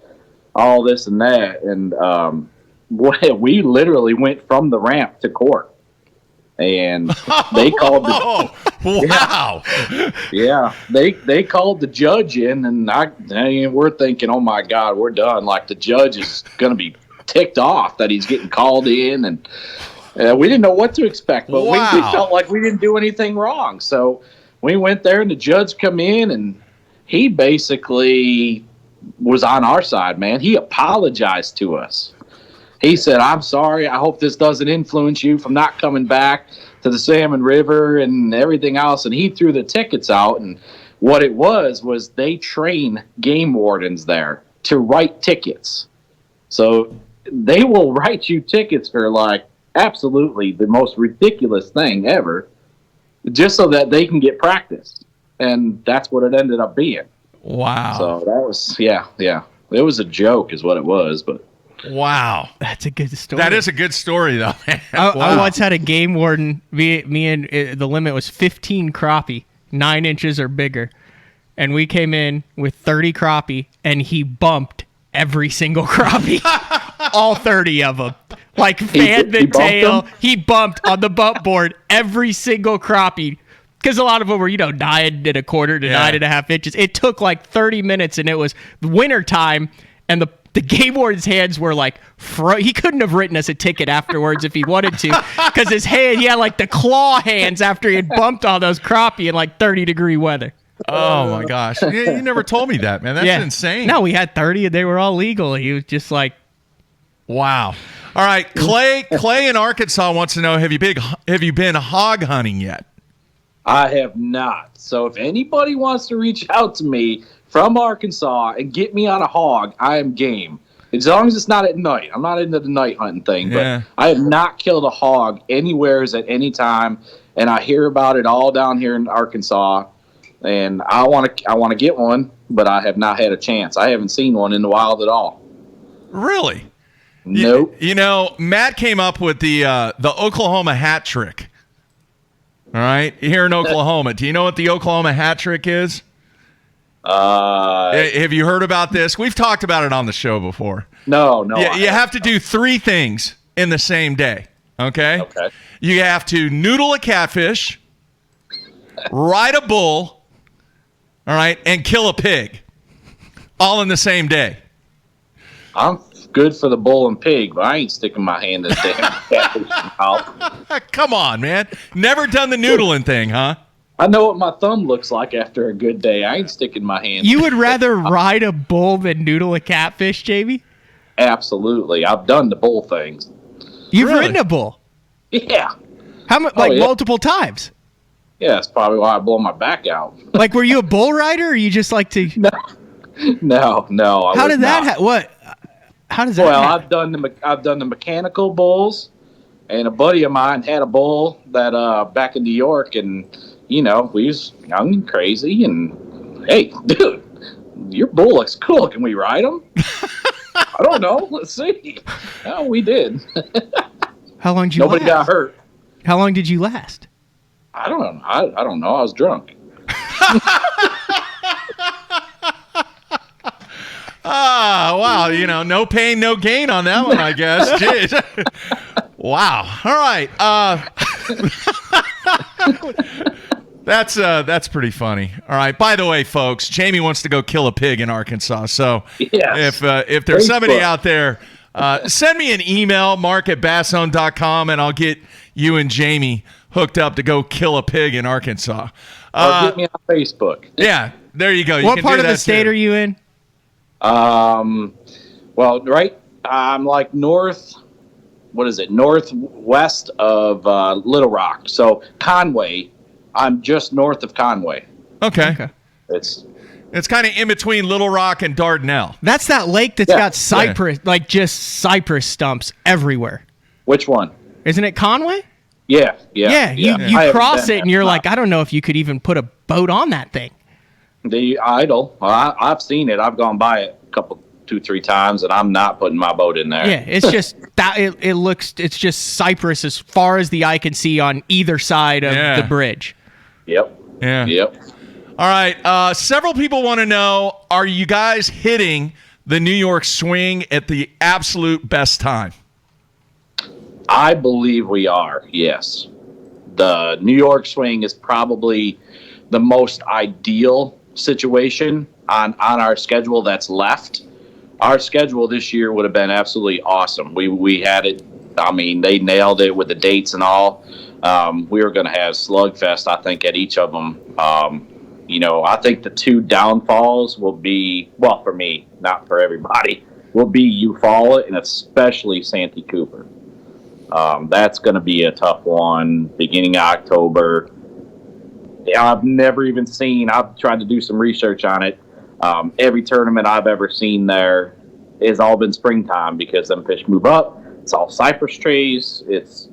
all this and that. And we literally went from the ramp to court. And they called wow. Yeah, they called the judge in, and we're thinking, oh my God, we're done. Like, the judge is going to be ticked off that he's getting called in, and we didn't know what to expect, but we felt like we didn't do anything wrong. So we went there, and the judge come in, and he basically was on our side, man. He apologized to us. He said, I'm sorry. I hope this doesn't influence you from not coming back to the Salmon River and everything else. And he threw the tickets out. And what it was they train game wardens there to write tickets. So they will write you tickets for, like, absolutely the most ridiculous thing ever, just so that they can get practice. And that's what it ended up being. Wow. So that was, yeah. It was a joke is what it was, but. Wow. That's a good story. That is a good story, though, man. I once had a game warden. Me and the limit was 15 crappie, 9 inches or bigger. And we came in with 30 crappie, and he bumped every single crappie. All 30 of them. Like, fanned the tail. He bumped on the bump board every single crappie. Because a lot of them were, 9 and a quarter to 9.5 inches. It took like 30 minutes, and it was winter time, and the game warden's hands were like, he couldn't have written us a ticket afterwards if he wanted to, because he had like the claw hands after he had bumped all those crappie in like 30-degree weather. Oh my gosh. You never told me that, man. That's insane. No, we had 30 and they were all legal. He was just like, wow. All right. Clay in Arkansas wants to know, have you been hog hunting yet? I have not. So if anybody wants to reach out to me from Arkansas and get me on a hog, I am game. As long as it's not at night. I'm not into the night hunting thing, but I have not killed a hog anywhere at any time, and I hear about it all down here in Arkansas, and I want to get one, but I have not had a chance. I haven't seen one in the wild at all. Really? Nope. Matt came up with the Oklahoma hat trick. All right, here in Oklahoma. Do you know what the Oklahoma hat trick is? Have you heard about this? We've talked about it on the show before. No. You have to do 3 things in the same day. Okay. You have to noodle a catfish, ride a bull, all right, and kill a pig, all in the same day. I'm good for the bull and pig, but I ain't sticking my hand in the damn catfish mouth. Come on, man. Never done the noodling thing, huh? I know what my thumb looks like after a good day. I ain't sticking my hand. You would rather ride a bull than noodle a catfish, Jamie? Absolutely. I've done the bull things. You've ridden a bull? Yeah. How much? Multiple times? Yeah, that's probably why I blow my back out. Like, were you a bull rider, or you just like to? No. How did that? What? How does that? Well, happen? I've done the mechanical bulls, and a buddy of mine had a bull that back in New York, and we was young and crazy, and hey, dude, your bull looks cool. Can we ride him? I don't know. Let's see. Oh, we did. How long did you? Nobody got hurt. How long did you last? I don't know. I don't know. I was drunk. Wow. No pain, no gain on that one, I guess. Jeez. Wow. All right. That's pretty funny. All right. By the way, folks, Jamie wants to go kill a pig in Arkansas. So yes. if there's somebody out there, send me an email, mark@bassone.com, and I'll get you and Jamie hooked up to go kill a pig in Arkansas. Or get me on Facebook. Yeah. There you go. What part of the state are you in? Well, right. I'm like northwest of Little Rock. So Conway, I'm just north of Conway. Okay. It's kind of in between Little Rock and Dardanelle. That's that lake that's got cypress, like just cypress stumps everywhere. Which one? Isn't it Conway? Yeah. You cross it and you're like, I don't know if you could even put a boat on that thing. The idle. I've seen it. I've gone by it 2-3 times, and I'm not putting my boat in there. Yeah, it's just that it's just cypress as far as the eye can see on either side of the bridge. Yep. Yeah. Yep. All right. Several people want to know, are you guys hitting the New York swing at the absolute best time? I believe we are, yes. The New York swing is probably the most ideal situation on our schedule that's left. Our schedule this year would have been absolutely awesome. We had it. I mean, they nailed it with the dates and all. We were going to have slugfest, I think, at each of them. I think the two downfalls will be, well, for me, not for everybody, will be Eufaula and especially Santee Cooper. That's going to be a tough one beginning of October. I've never even seen, I've tried to do some research on it. Every tournament I've ever seen there has all been springtime because them fish move up. It's all cypress trees. It's,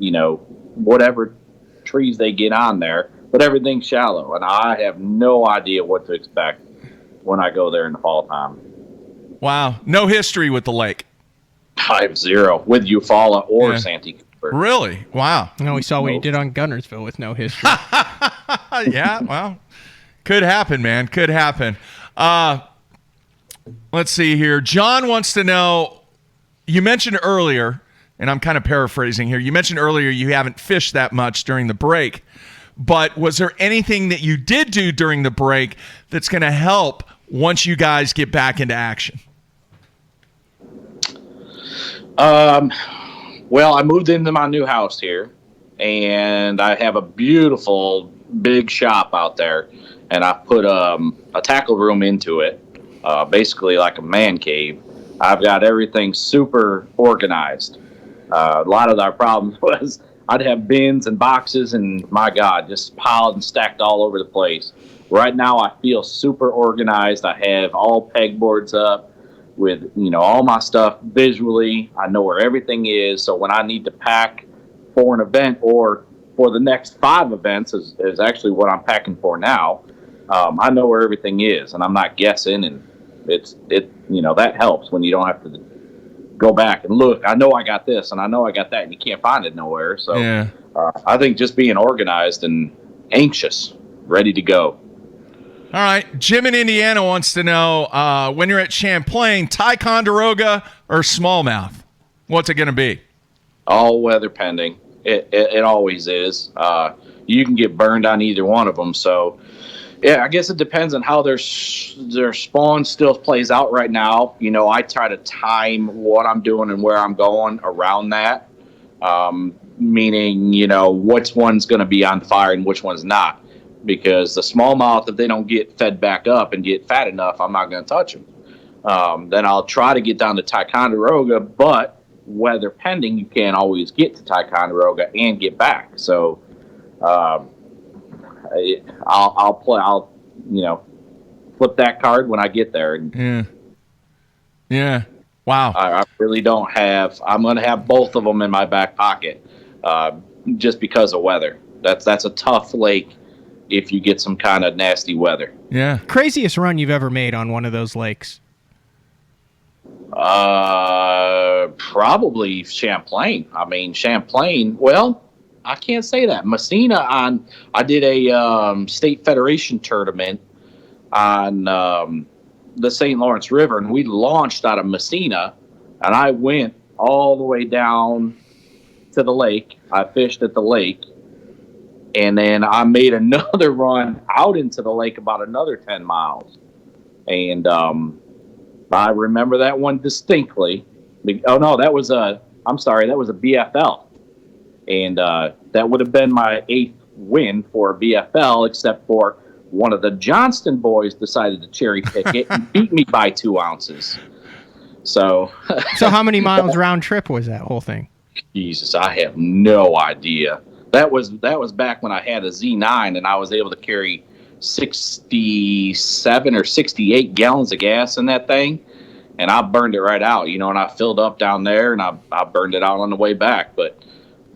whatever trees they get on there, but everything's shallow. And I have no idea what to expect when I go there in the fall time. Wow. No history with the lake. I have zero with Eufaula or Santee Cooper. Really? Wow. No, we saw what you did on Gunnersville with no history. Yeah, well, could happen, man. Could happen. Let's see here. John wants to know, you mentioned earlier, and I'm kind of paraphrasing here, you mentioned earlier you haven't fished that much during the break, but was there anything that you did do during the break that's going to help once you guys get back into action? Well, I moved into my new house here, and I have a beautiful big shop out there, and I put a tackle room into it, basically like a man cave. I've got everything super organized. A lot of our problems was I'd have bins and boxes, and my God, just piled and stacked all over the place. Right now, I feel super organized. I have all pegboards up with, all my stuff visually. I know where everything is. So when I need to pack for an event or for the next 5 events is actually what I'm packing for now. I know where everything is, and I'm not guessing, and that helps when you don't have to go back and look. I know I got this, and I know I got that, and you can't find it nowhere. So I think just being organized and anxious, ready to go. All right. Jim in Indiana wants to know, when you're at Champlain, Ticonderoga or smallmouth? What's it going to be? All weather pending. It always is. You can get burned on either one of them. So, I guess it depends on how their spawn still plays out right now. I try to time what I'm doing and where I'm going around that, meaning, which one's going to be on fire and which one's not. Because the smallmouth, if they don't get fed back up and get fat enough, I'm not going to touch them. Then I'll try to get down to Ticonderoga, but weather pending, you can't always get to Ticonderoga and get back. So flip that card when I get there. And Yeah. Wow. I really don't have. I'm going to have both of them in my back pocket, just because of weather. That's a tough lake if you get some kind of nasty weather. Yeah. Craziest run you've ever made on one of those lakes? Probably Champlain. I mean, Champlain. Well, I can't say that. Messina I did a state federation tournament on the St. Lawrence River, and we launched out of Messina, and I went all the way down to the lake. I fished at the lake, and then I made another run out into the lake about another 10 miles. And I remember that one distinctly. Oh, no, that was a BFL. And that would have been my 8th win for a BFL, except for one of the Johnston boys decided to cherry pick it and beat me by 2 ounces. So how many miles round trip was that whole thing? Jesus, I have no idea. That was back when I had a Z9 and I was able to carry 67 or 68 gallons of gas in that thing, and I burned it right out, and I filled up down there and I burned it out on the way back. But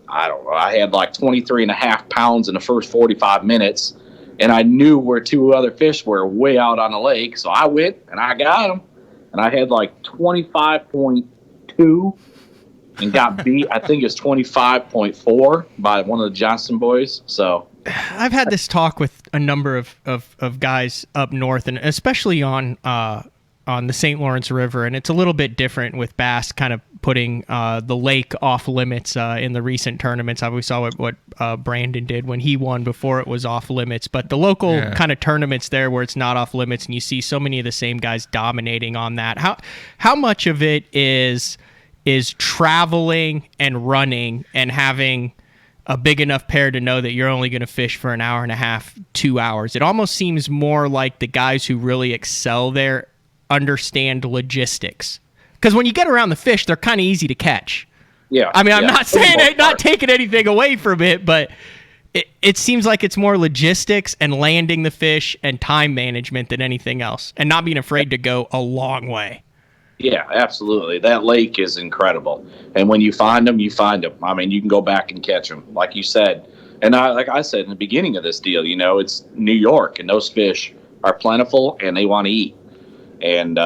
I don't know, I had like 23 and a half pounds in the first 45 minutes, and I knew where 2 other fish were way out on the lake, so I went and I got them, and I had like 25.2 and got beat. I think it's 25.4 by one of the Johnston boys. So I've had this talk with a number of guys up north, and especially on the St. Lawrence River, and it's a little bit different with bass kind of putting the lake off limits in the recent tournaments. We saw what Brandon did when he won before it was off limits, but the local kind of tournaments there where it's not off limits, and you see so many of the same guys dominating on that. How much of it is traveling and running and having a big enough pair to know that you're only going to fish for an hour and a half, 2 hours? It almost seems more like the guys who really excel there understand logistics. Because when you get around the fish, they're kind of easy to catch. Yeah. I mean, I'm not taking anything away from it, but it seems like it's more logistics and landing the fish and time management than anything else, and not being afraid to go a long way. Yeah, absolutely. That lake is incredible. And when you find them, you find them. I mean, you can go back and catch them, like you said. And like I said in the beginning of this deal, it's New York, and those fish are plentiful, and they want to eat. And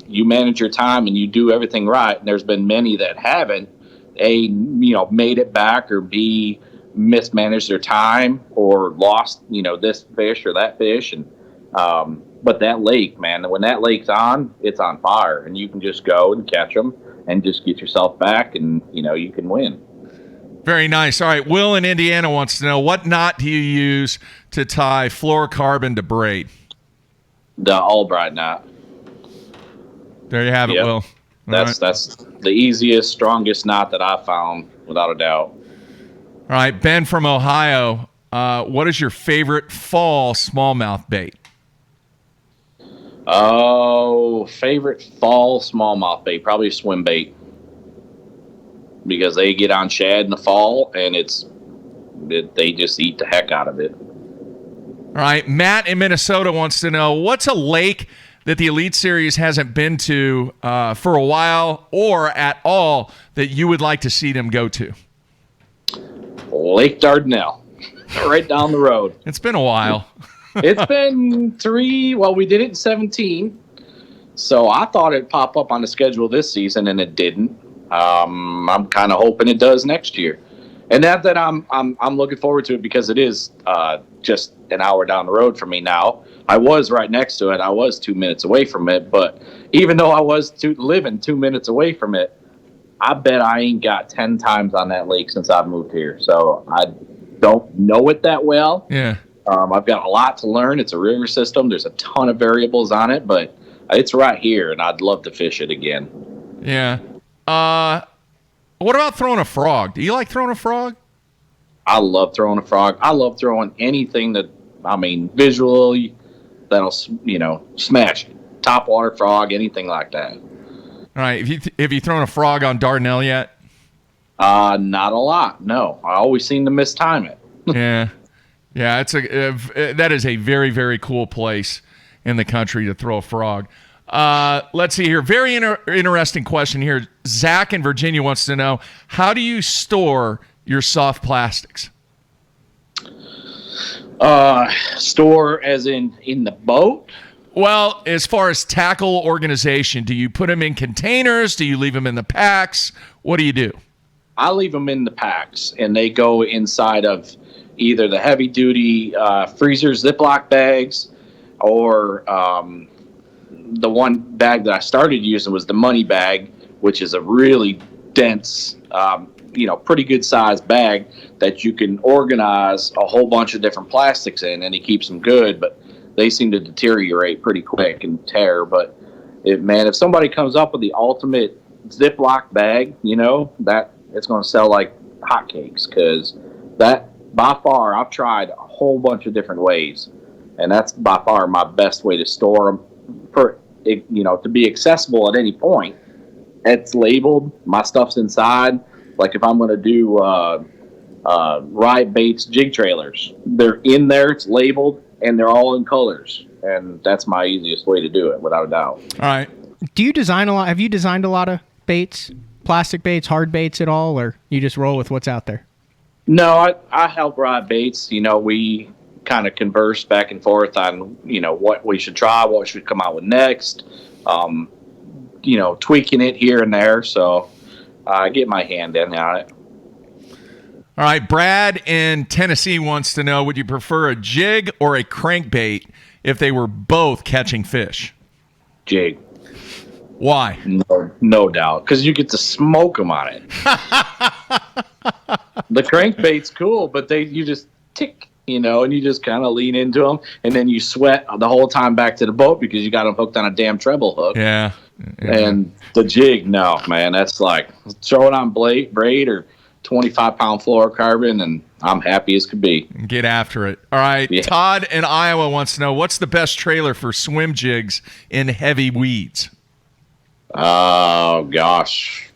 you manage your time, and you do everything right. And there's been many that haven't, made it back, or B, mismanaged their time, or lost, this fish or that fish. And but that lake, man, when that lake's on, it's on fire, and you can just go and catch them and just get yourself back, and you can win. Very nice. All right, Will in Indiana wants to know, what knot do you use to tie fluorocarbon to braid? The Albright knot. There you have it, Will. That's the easiest, strongest knot that I've found, without a doubt. All right, Ben from Ohio, what is your favorite fall smallmouth bait? Oh, favorite fall smallmouth bait, probably swim bait, because they get on shad in the fall, and they just eat the heck out of it. All right, Matt in Minnesota wants to know, what's a lake that the Elite Series hasn't been to for a while, or at all, that you would like to see them go to? Lake Dardanelle, right down the road. It's been a while. It's been 3. Well, we did it in 17, so I thought it'd pop up on the schedule this season, and it didn't. I'm kind of hoping it does next year, and that I'm looking forward to it, because it is just an hour down the road from me now. I was right next to it. I was 2 minutes away from it, but even though I was living 2 minutes away from it, I bet I ain't got 10 times on that lake since I've moved here. So I don't know it that well. Yeah. I've got a lot to learn. It's a river system. There's a ton of variables on it, but it's right here, and I'd love to fish it again. Yeah. What about throwing a frog? Do you like throwing a frog? I love throwing a frog. I love throwing anything visually that'll, smash it. Topwater frog, anything like that. All right. Have you thrown a frog on Dardanelle yet? Not a lot. No. I always seem to mistime it. Yeah. Yeah, that is a very, very cool place. in the country to throw a frog. Let's see here. Very interesting question here. Zach in Virginia wants to know, how do you store your soft plastics? Store as in the boat? Well, as far as tackle organization, do you put them in containers? Do you leave them in the packs? What do you do? I leave them in the packs, and they go inside of either the heavy-duty freezer Ziploc bags, or the one bag that I started using was the money bag, which is a really dense, pretty good sized bag that you can organize a whole bunch of different plastics in, and it keeps them good. But they seem to deteriorate pretty quick and tear. But if somebody comes up with the ultimate Ziploc bag, that it's going to sell like hotcakes, because that, by far, I've tried a whole bunch of different ways, and that's by far my best way to store them to be accessible at any point. It's labeled. My stuff's inside. Like if I'm going to do ride baits, jig trailers, they're in there. It's labeled, and they're all in colors, and that's my easiest way to do it, without a doubt. All right. Do you design a lot? Have you designed a lot of baits, plastic baits, hard baits at all, or you just roll with what's out there? No, I help ride baits. We kind of converse back and forth on, what we should try, what we should come out with next, tweaking it here and there. So I get my hand in on it. All right. Brad in Tennessee wants to know, would you prefer a jig or a crankbait if they were both catching fish? Jig. Why? No doubt. Because you get to smoke them on it. The crankbait's cool, but you just tick, and you just kind of lean into them, and then you sweat the whole time back to the boat because you got them hooked on a damn treble hook. Yeah. And the jig, no, man, that's like throw it on braid or 25-pound fluorocarbon, and I'm happy as could be. Get after it. All right. Yeah. Todd in Iowa wants to know, what's the best trailer for swim jigs in heavy weeds? Oh, gosh.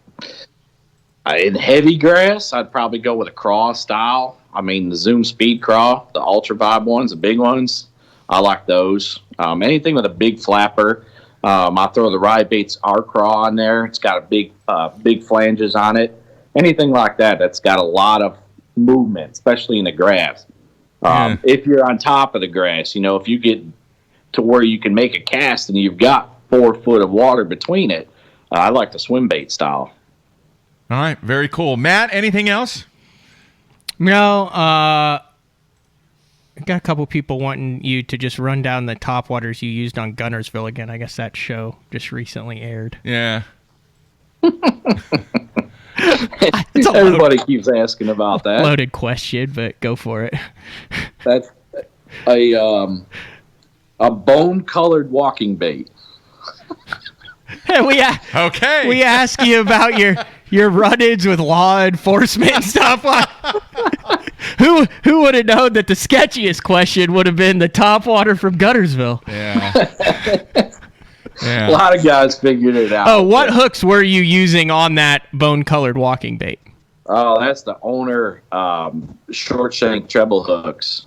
In heavy grass, I'd probably go with a craw style. I mean, the Zoom Speed craw, the Ultra Vibe ones, the big ones, I like those. Anything with a big flapper. I throw the ride baits R craw on there. It's got a big flanges on it. Anything like that that's got a lot of movement, especially in the grass. If you're on top of the grass, if you get to where you can make a cast and you've got 4 foot of water between it, I like the swim bait style. All right, very cool. Matt, anything else? No, I got a couple people wanting you to just run down the top waters you used on Gunnersville again. I guess that show just recently aired. Yeah. Everybody keeps asking about that. Loaded question, but go for it. That's a bone-colored walking bait. We ask you about your run-ins with law enforcement and stuff. Who would have known that the sketchiest question would have been the top water from Gunnersville? Yeah. Yeah. A lot of guys figured it out. Oh, what hooks were you using on that bone-colored walking bait? Oh, that's the owner short shank treble hooks.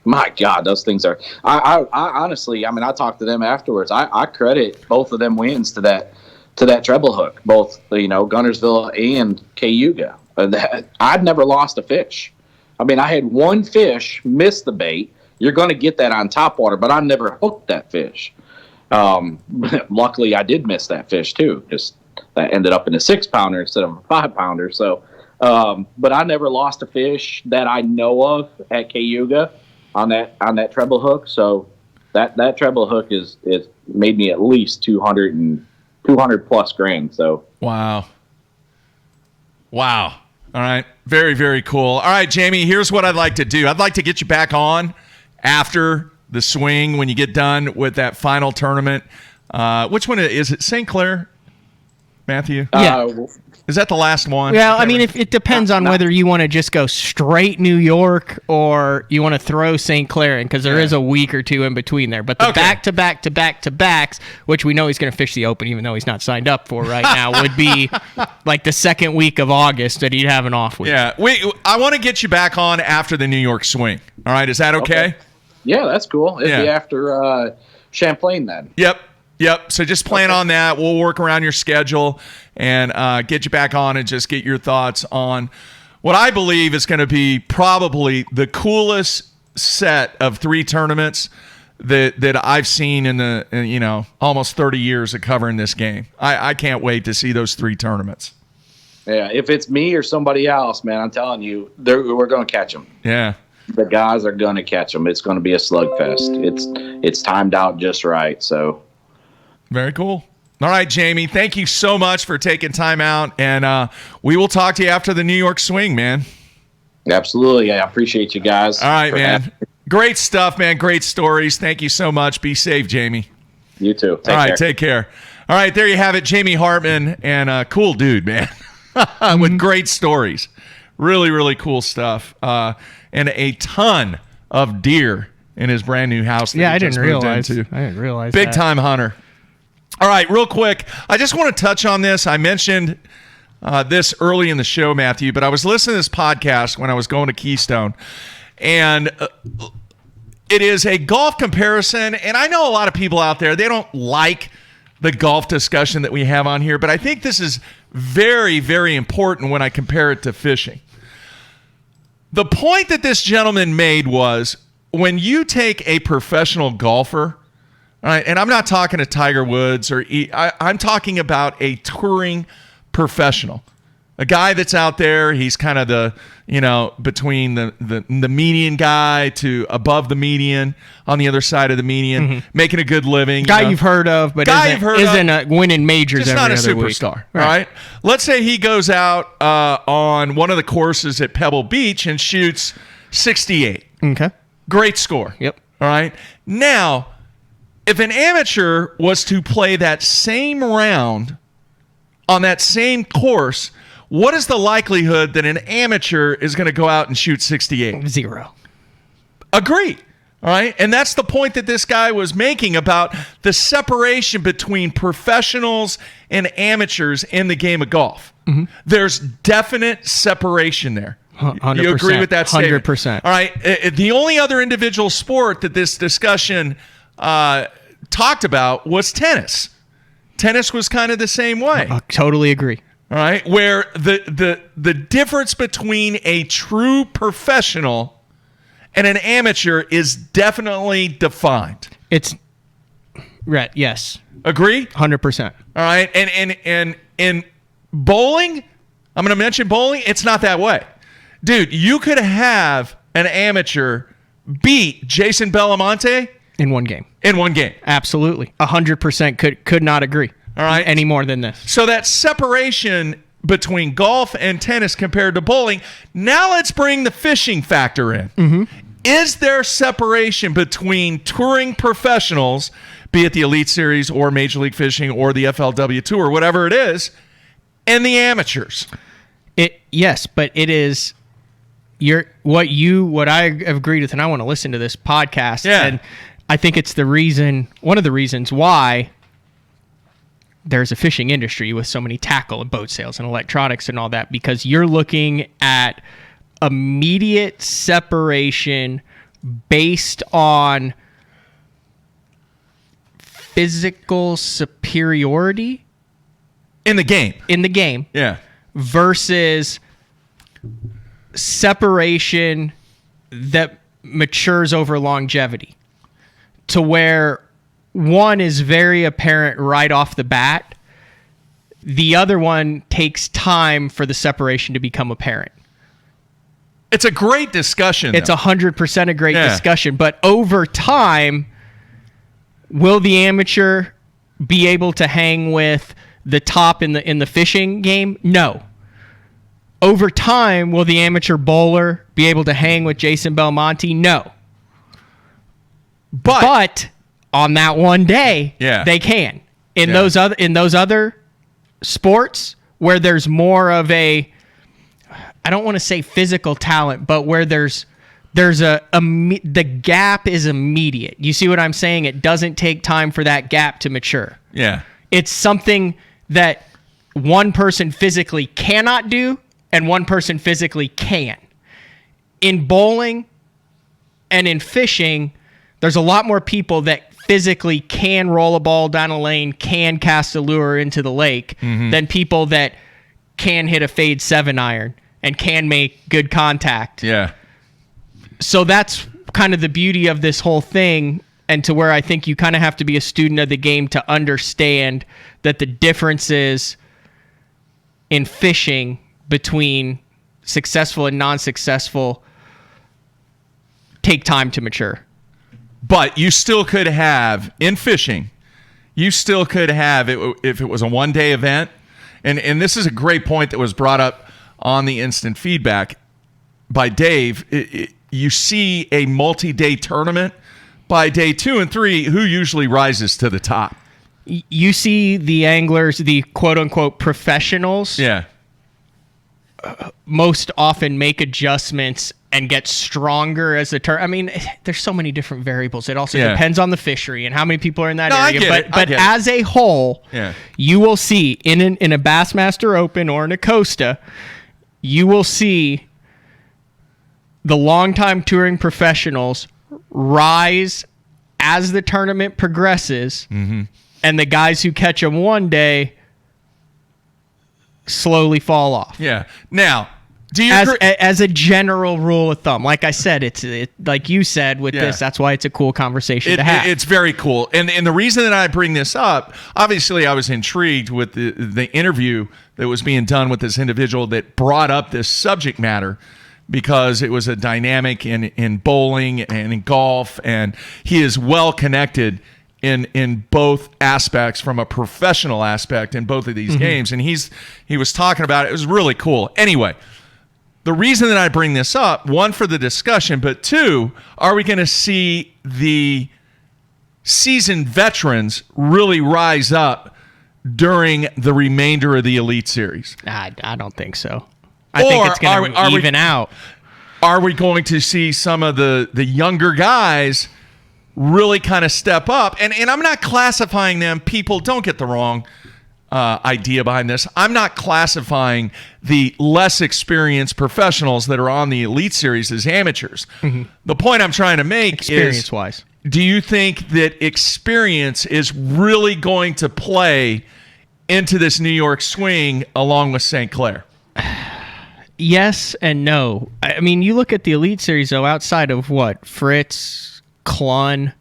My God, those things are. I honestly, I talked to them afterwards. I credit both of them wins to that treble hook, both Gunnersville and Cayuga. I'd never lost a fish. I had one fish miss the bait. You're going to get that on top water, but I never hooked that fish. Luckily, I did miss that fish too, because that ended up in a 6-pounder instead of a 5-pounder. So, but I never lost a fish that I know of at Cayuga on that treble hook. So that treble hook is made me at least 200 plus grand. So wow. All right, very, very cool. All right, Jamie, here's what I'd like to do. I'd like to get you back on after the swing when you get done with that final tournament. Which one is it? St. Clair, Matthew? Yeah. Is that the last one? Well, if it depends on whether you want to just go straight New York or you want to throw St. Clair in, because there is a week or two in between there. But the back-to-back-to-back-to-backs, which we know he's going to fish the Open, even though he's not signed up for right now, would be like the second week of August that he'd have an off week. Yeah. I want to get you back on after the New York swing. All right, is that okay? Yeah, that's cool. It'd be after Champlain then. Yep. So just plan on that. We'll work around your schedule and get you back on and just get your thoughts on what I believe is going to be probably the coolest set of 3 tournaments that I've seen in the almost 30 years of covering this game. I can't wait to see those 3 tournaments. Yeah, if it's me or somebody else, man, I'm telling you, we're going to catch them. Yeah. The guys are going to catch them. It's going to be a slugfest. It's timed out just right, so... Very cool. All right, Jamie, thank you so much for taking time out, and we will talk to you after the New York Swing, man. Absolutely. I appreciate you guys. All right, man. Great stuff, man. Great stories. Thank you so much. Be safe, Jamie. You too. All right, take care. All right, there you have it, Jamie Hartman, and cool dude, man, with great stories. Really, really cool stuff, and a ton of deer in his brand new house. I didn't realize. Big time hunter. All right, real quick, I just want to touch on this. I mentioned this early in the show, Matthew, but I was listening to this podcast when I was going to Keystone, and it is a golf comparison, and I know a lot of people out there, they don't like the golf discussion that we have on here, but I think this is very, very important when I compare it to fishing. The point that this gentleman made was when you take a professional golfer, all right, and I'm not talking to Tiger Woods I'm talking about a touring professional, a guy that's out there. He's kind of the, between the median guy to above the median, on the other side of the median, making a good living. Guy you've heard of, but isn't winning majors every other week. Just not a superstar, right? Let's say he goes out on one of the courses at Pebble Beach and shoots 68. Okay. Great score. Yep. All right. Now, if an amateur was to play that same round on that same course, what is the likelihood that an amateur is going to go out and shoot 68? 0. Agree. All right. And that's the point that this guy was making about the separation between professionals and amateurs in the game of golf. Mm-hmm. There's definite separation there. 100%. You agree with that statement? 100%. All right. The only other individual sport that this discussion talked about was tennis. Tennis was kind of the same way. I totally agree. All right, where the difference between a true professional and an amateur is definitely defined. It's right. Yes. Agree? 100%. All right, and in bowling, I'm going to mention bowling. It's not that way, dude. You could have an amateur beat Jason Belmonte in one game. Absolutely. 100% could not agree. All right. Any more than this. So that separation between golf and tennis compared to bowling. Now let's bring the fishing factor in. Mm-hmm. Is there separation between touring professionals, be it the Elite Series or Major League Fishing or the FLW Tour, whatever it is, and the amateurs? Yes, but it is what I have agreed with, and I want to listen to this podcast. Yeah. And I think it's one of the reasons why there's a fishing industry with so many tackle and boat sales and electronics and all that, because you're looking at immediate separation based on physical superiority in the game. Yeah. Versus separation that matures over longevity, to where one is very apparent right off the bat. The other one takes time for the separation to become apparent. It's a great discussion. It's 100% a great discussion. But over time, will the amateur be able to hang with the top in the fishing game? No. Over time, will the amateur bowler be able to hang with Jason Belmonte? No. But on that one day, they can. In those other sports where there's more of a, I don't want to say physical talent, but where there's the gap is immediate. You see what I'm saying? It doesn't take time for that gap to mature. Yeah. It's something that one person physically cannot do and one person physically can. In bowling and in fishing, there's a lot more people that physically can roll a ball down a lane, can cast a lure into the lake, than people that can hit a fade 7-iron and can make good contact. Yeah. So that's kind of the beauty of this whole thing, and to where I think you kind of have to be a student of the game to understand that the differences in fishing between successful and non-successful take time to mature. But you still could have, in fishing, if it was a one-day event, and this is a great point that was brought up on the instant feedback by Dave, you see a multi-day tournament, by day 2 and 3, who usually rises to the top? You see the anglers, the quote-unquote professionals, most often make adjustments and get stronger as the I mean, there's so many different variables. It also depends on the fishery and how many people are in that area. But as a whole, you will see in a Bassmaster Open or in a Costa, you will see the longtime touring professionals rise as the tournament progresses, and the guys who catch them one day slowly fall off. Yeah. Now, do you as a general rule of thumb, like I said, it's like you said with this, that's why it's a cool conversation to have. It's very cool. And the reason that I bring this up, obviously I was intrigued with the interview that was being done with this individual that brought up this subject matter, because it was a dynamic in bowling and in golf, and he is well connected in both aspects, from a professional aspect in both of these games. And he was talking about it. It was really cool. Anyway, the reason that I bring this up, one, for the discussion, but two, are we going to see the seasoned veterans really rise up during the remainder of the Elite Series? I don't think so. I think it's going to even out. Are we going to see some of the younger guys really kind of step up? And I'm not classifying them. People, don't get the wrong idea behind this. I'm not classifying the less experienced professionals that are on the Elite Series as amateurs. The point I'm trying to make is, experience-wise, do you think that experience is really going to play into this New York swing along with St. Clair? Yes and no. I mean, you look at the Elite Series, though, outside of what? Fritz, Klun, a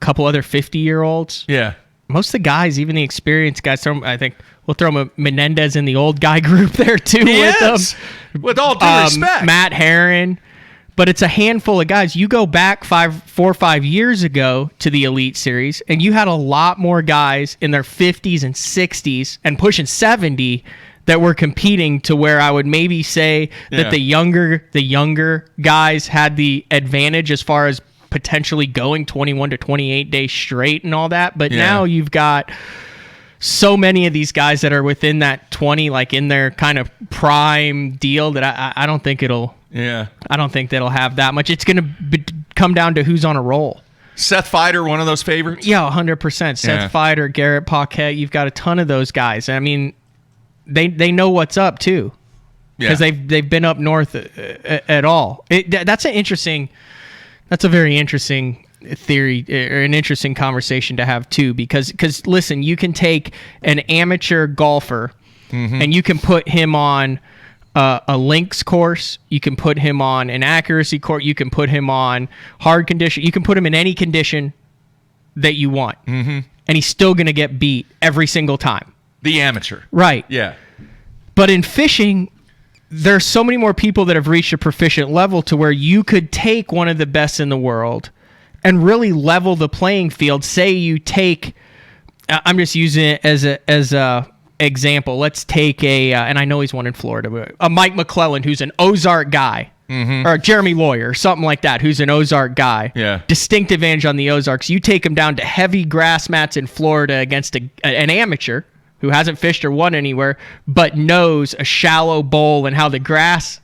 couple other 50-year-olds. Yeah. Most of the guys, even the experienced guys, I think we'll throw Menendez in the old guy group there, too, with them. With all due respect. Matt Herron. But it's a handful of guys. You go back 4 or 5 years ago to the Elite Series, and you had a lot more guys in their 50s and 60s and pushing 70 that were competing, to where I would maybe say that the younger guys had the advantage as far as potentially going 21 to 28 days straight and all that. But now you've got so many of these guys that are within that 20, like in their kind of prime deal, that I don't think it'll. Yeah. I don't think that'll have that much. It's going to come down to who's on a roll. Seth Feider, one of those favorites? Yeah, 100%. Seth Feider, Garrett Paquette, you've got a ton of those guys. I mean, they know what's up too, because they've been up north at all. That's a very interesting theory, or an interesting conversation to have too, because listen, you can take an amateur golfer and you can put him on a links course, you can put him on an accuracy course, you can put him on hard condition, you can put him in any condition that you want, and he's still going to get beat every single time. The amateur. Right. Yeah. But in fishing, there's so many more people that have reached a proficient level to where you could take one of the best in the world and really level the playing field. Say you take, I'm just using it as a example. Let's take and I know he's one in Florida, but a Mike McClellan, who's an Ozark guy, or Jeremy Lawyer, something like that, who's an Ozark guy. Yeah. Distinct advantage on the Ozarks. You take him down to heavy grass mats in Florida against an amateur who hasn't fished or won anywhere, but knows a shallow bowl and how the grass.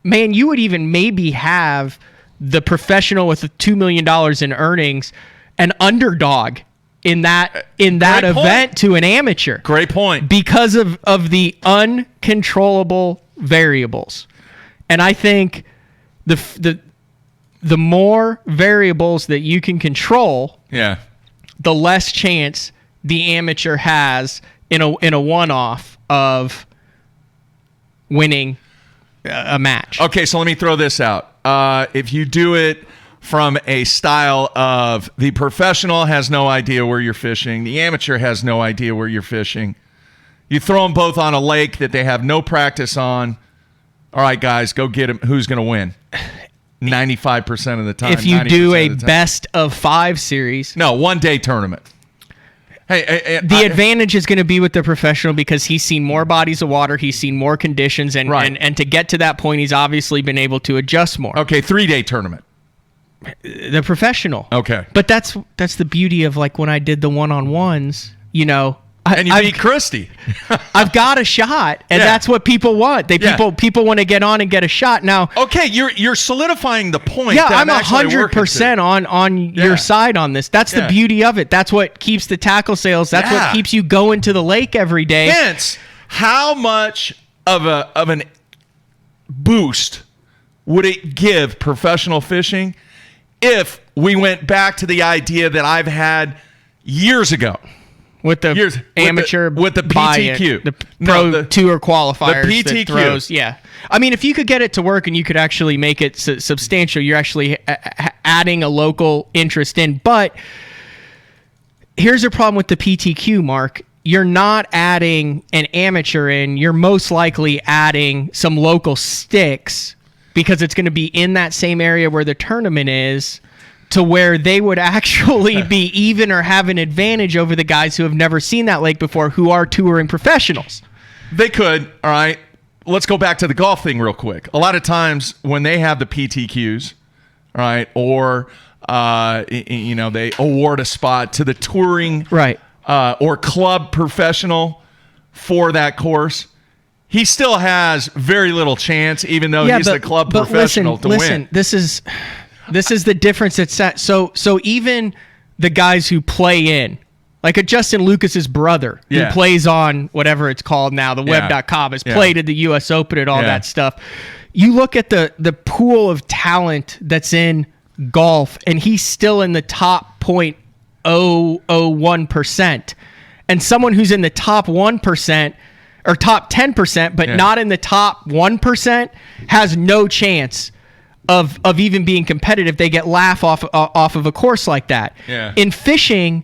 Man, you would even maybe have the professional with $2 million in earnings, an underdog in that event to an amateur. Great point. Because of the uncontrollable variables. And I think the more variables that you can control, the less chance the amateur has in a one-off of winning a match. Okay, so let me throw this out. If you do it from a style of the professional has no idea where you're fishing, the amateur has no idea where you're fishing, you throw them both on a lake that they have no practice on. All right, guys, go get them. Who's going to win? 95% of the time. If you do a best of 5 series. No, one-day tournament. Hey, the advantage is going to be with the professional because he's seen more bodies of water, he's seen more conditions, and to get to that point, he's obviously been able to adjust more. Okay, 3-day tournament. The professional. Okay. But that's the beauty of like when I did the one-on-ones, you know. And you beat Christy. I've got a shot, and that's what people want. People want to get on and get a shot. Now, okay, you're solidifying the point. Yeah, I'm 100% on your side on this. That's the beauty of it. That's what keeps the tackle sales. That's what keeps you going to the lake every day. Hence, how much of an boost would it give professional fishing if we went back to the idea that I've had years ago? With the amateur with the PTQ, the pro tour qualifiers, the PTQ. That throws, I mean, if you could get it to work and you could actually make it substantial, you're actually adding a local interest in. But here's the problem with the PTQ, Mark. You're not adding an amateur in. You're most likely adding some local sticks because it's going to be in that same area where the tournament is, to where they would actually be even or have an advantage over the guys who have never seen that lake before, who are touring professionals. They could. All right. Let's go back to the golf thing real quick. A lot of times when they have the PTQs, all right, or they award a spot to the touring or club professional for that course, he still has very little chance, even though he's the club professional to win. This is the difference that's set. So even the guys who play in, like a Justin Lucas's brother, who plays on whatever it's called now, the web.com, has played at the U.S. Open and all that stuff. You look at the pool of talent that's in golf, and he's still in the top 0.001%. And someone who's in the top 1% or top 10%, but not in the top 1%, has no chance of even being competitive. They get laugh off of a course like that. In fishing,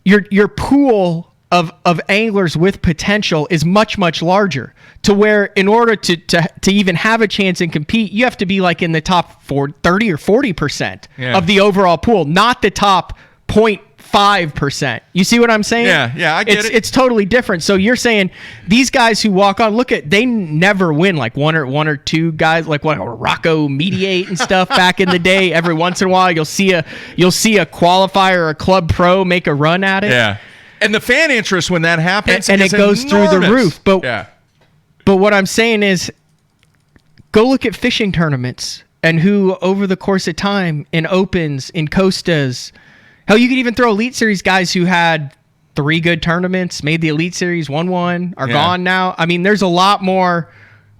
your pool of anglers with potential is much, much larger, to where in order to even have a chance and compete, you have to be like in the top 30 or 40% of the overall pool, not the top 0.5%. You see what I'm saying? Yeah, I get it. It's totally different. So you're saying these guys who walk on, they never win, like one or two guys, like Rocco Mediate and stuff back in the day. Every once in a while, you'll see a qualifier or a club pro make a run at it. Yeah, and the fan interest when that happens, and it goes enormous. through the roof. But what I'm saying is, go look at fishing tournaments and who over the course of time in Opens, in Costas. Hell, you could even throw Elite Series guys who had 3 good tournaments, made the Elite Series, won one, are gone now. I mean, there's a lot more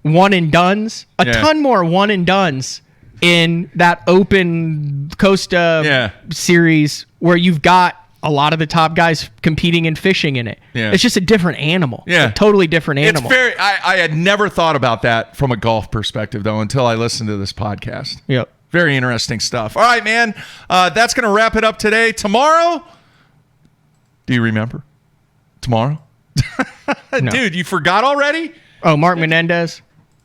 one-and-dones, a ton more one-and-dones in that Open Costa series where you've got a lot of the top guys competing and fishing in it. It's just a different animal. It's a totally different animal. It's I had never thought about that from a golf perspective, though, until I listened to this podcast. Yep. Very interesting stuff. All right, man. That's going to wrap it up today. Tomorrow, do you remember? Tomorrow? No. Dude, you forgot already? Oh, Mark Menendez.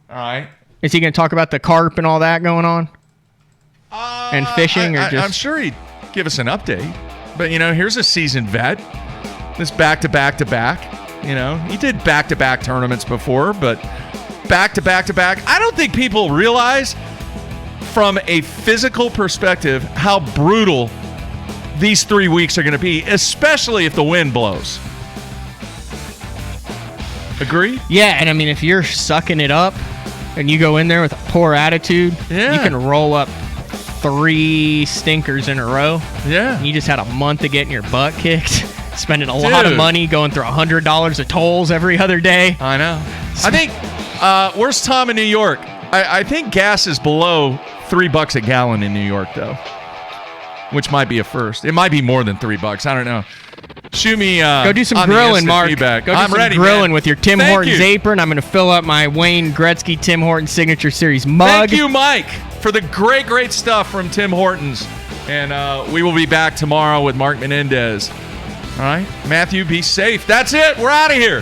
All right. Is he going to talk about the carp and all that going on? And fishing? I'm sure he'd give us an update. But, here's a seasoned vet. This back-to-back-to-back. He did back-to-back tournaments before, but back-to-back-to-back. I don't think people realize from a physical perspective how brutal these 3 weeks are going to be, especially if the wind blows. Agree? Yeah, and I mean, if you're sucking it up and you go in there with a poor attitude, you can roll up 3 stinkers in a row. Yeah. You just had a month of getting your butt kicked, spending a lot of money going through $100 of tolls every other day. I know. I think, where's Tom in New York? I think gas is below $3 a gallon in New York, though, which might be a first. It might be more than $3. I don't know. Shoot me. Go do some on the grilling, instant Mark. feedback. Go do I'm some ready, grilling man. with your Tim Thank Hortons you. apron. I'm going to fill up my Wayne Gretzky Tim Hortons Signature Series mug. Thank you, Mike, for the great stuff from Tim Hortons. And we will be back tomorrow with Mark Menendez. All right, Matthew, be safe. That's it. We're out of here.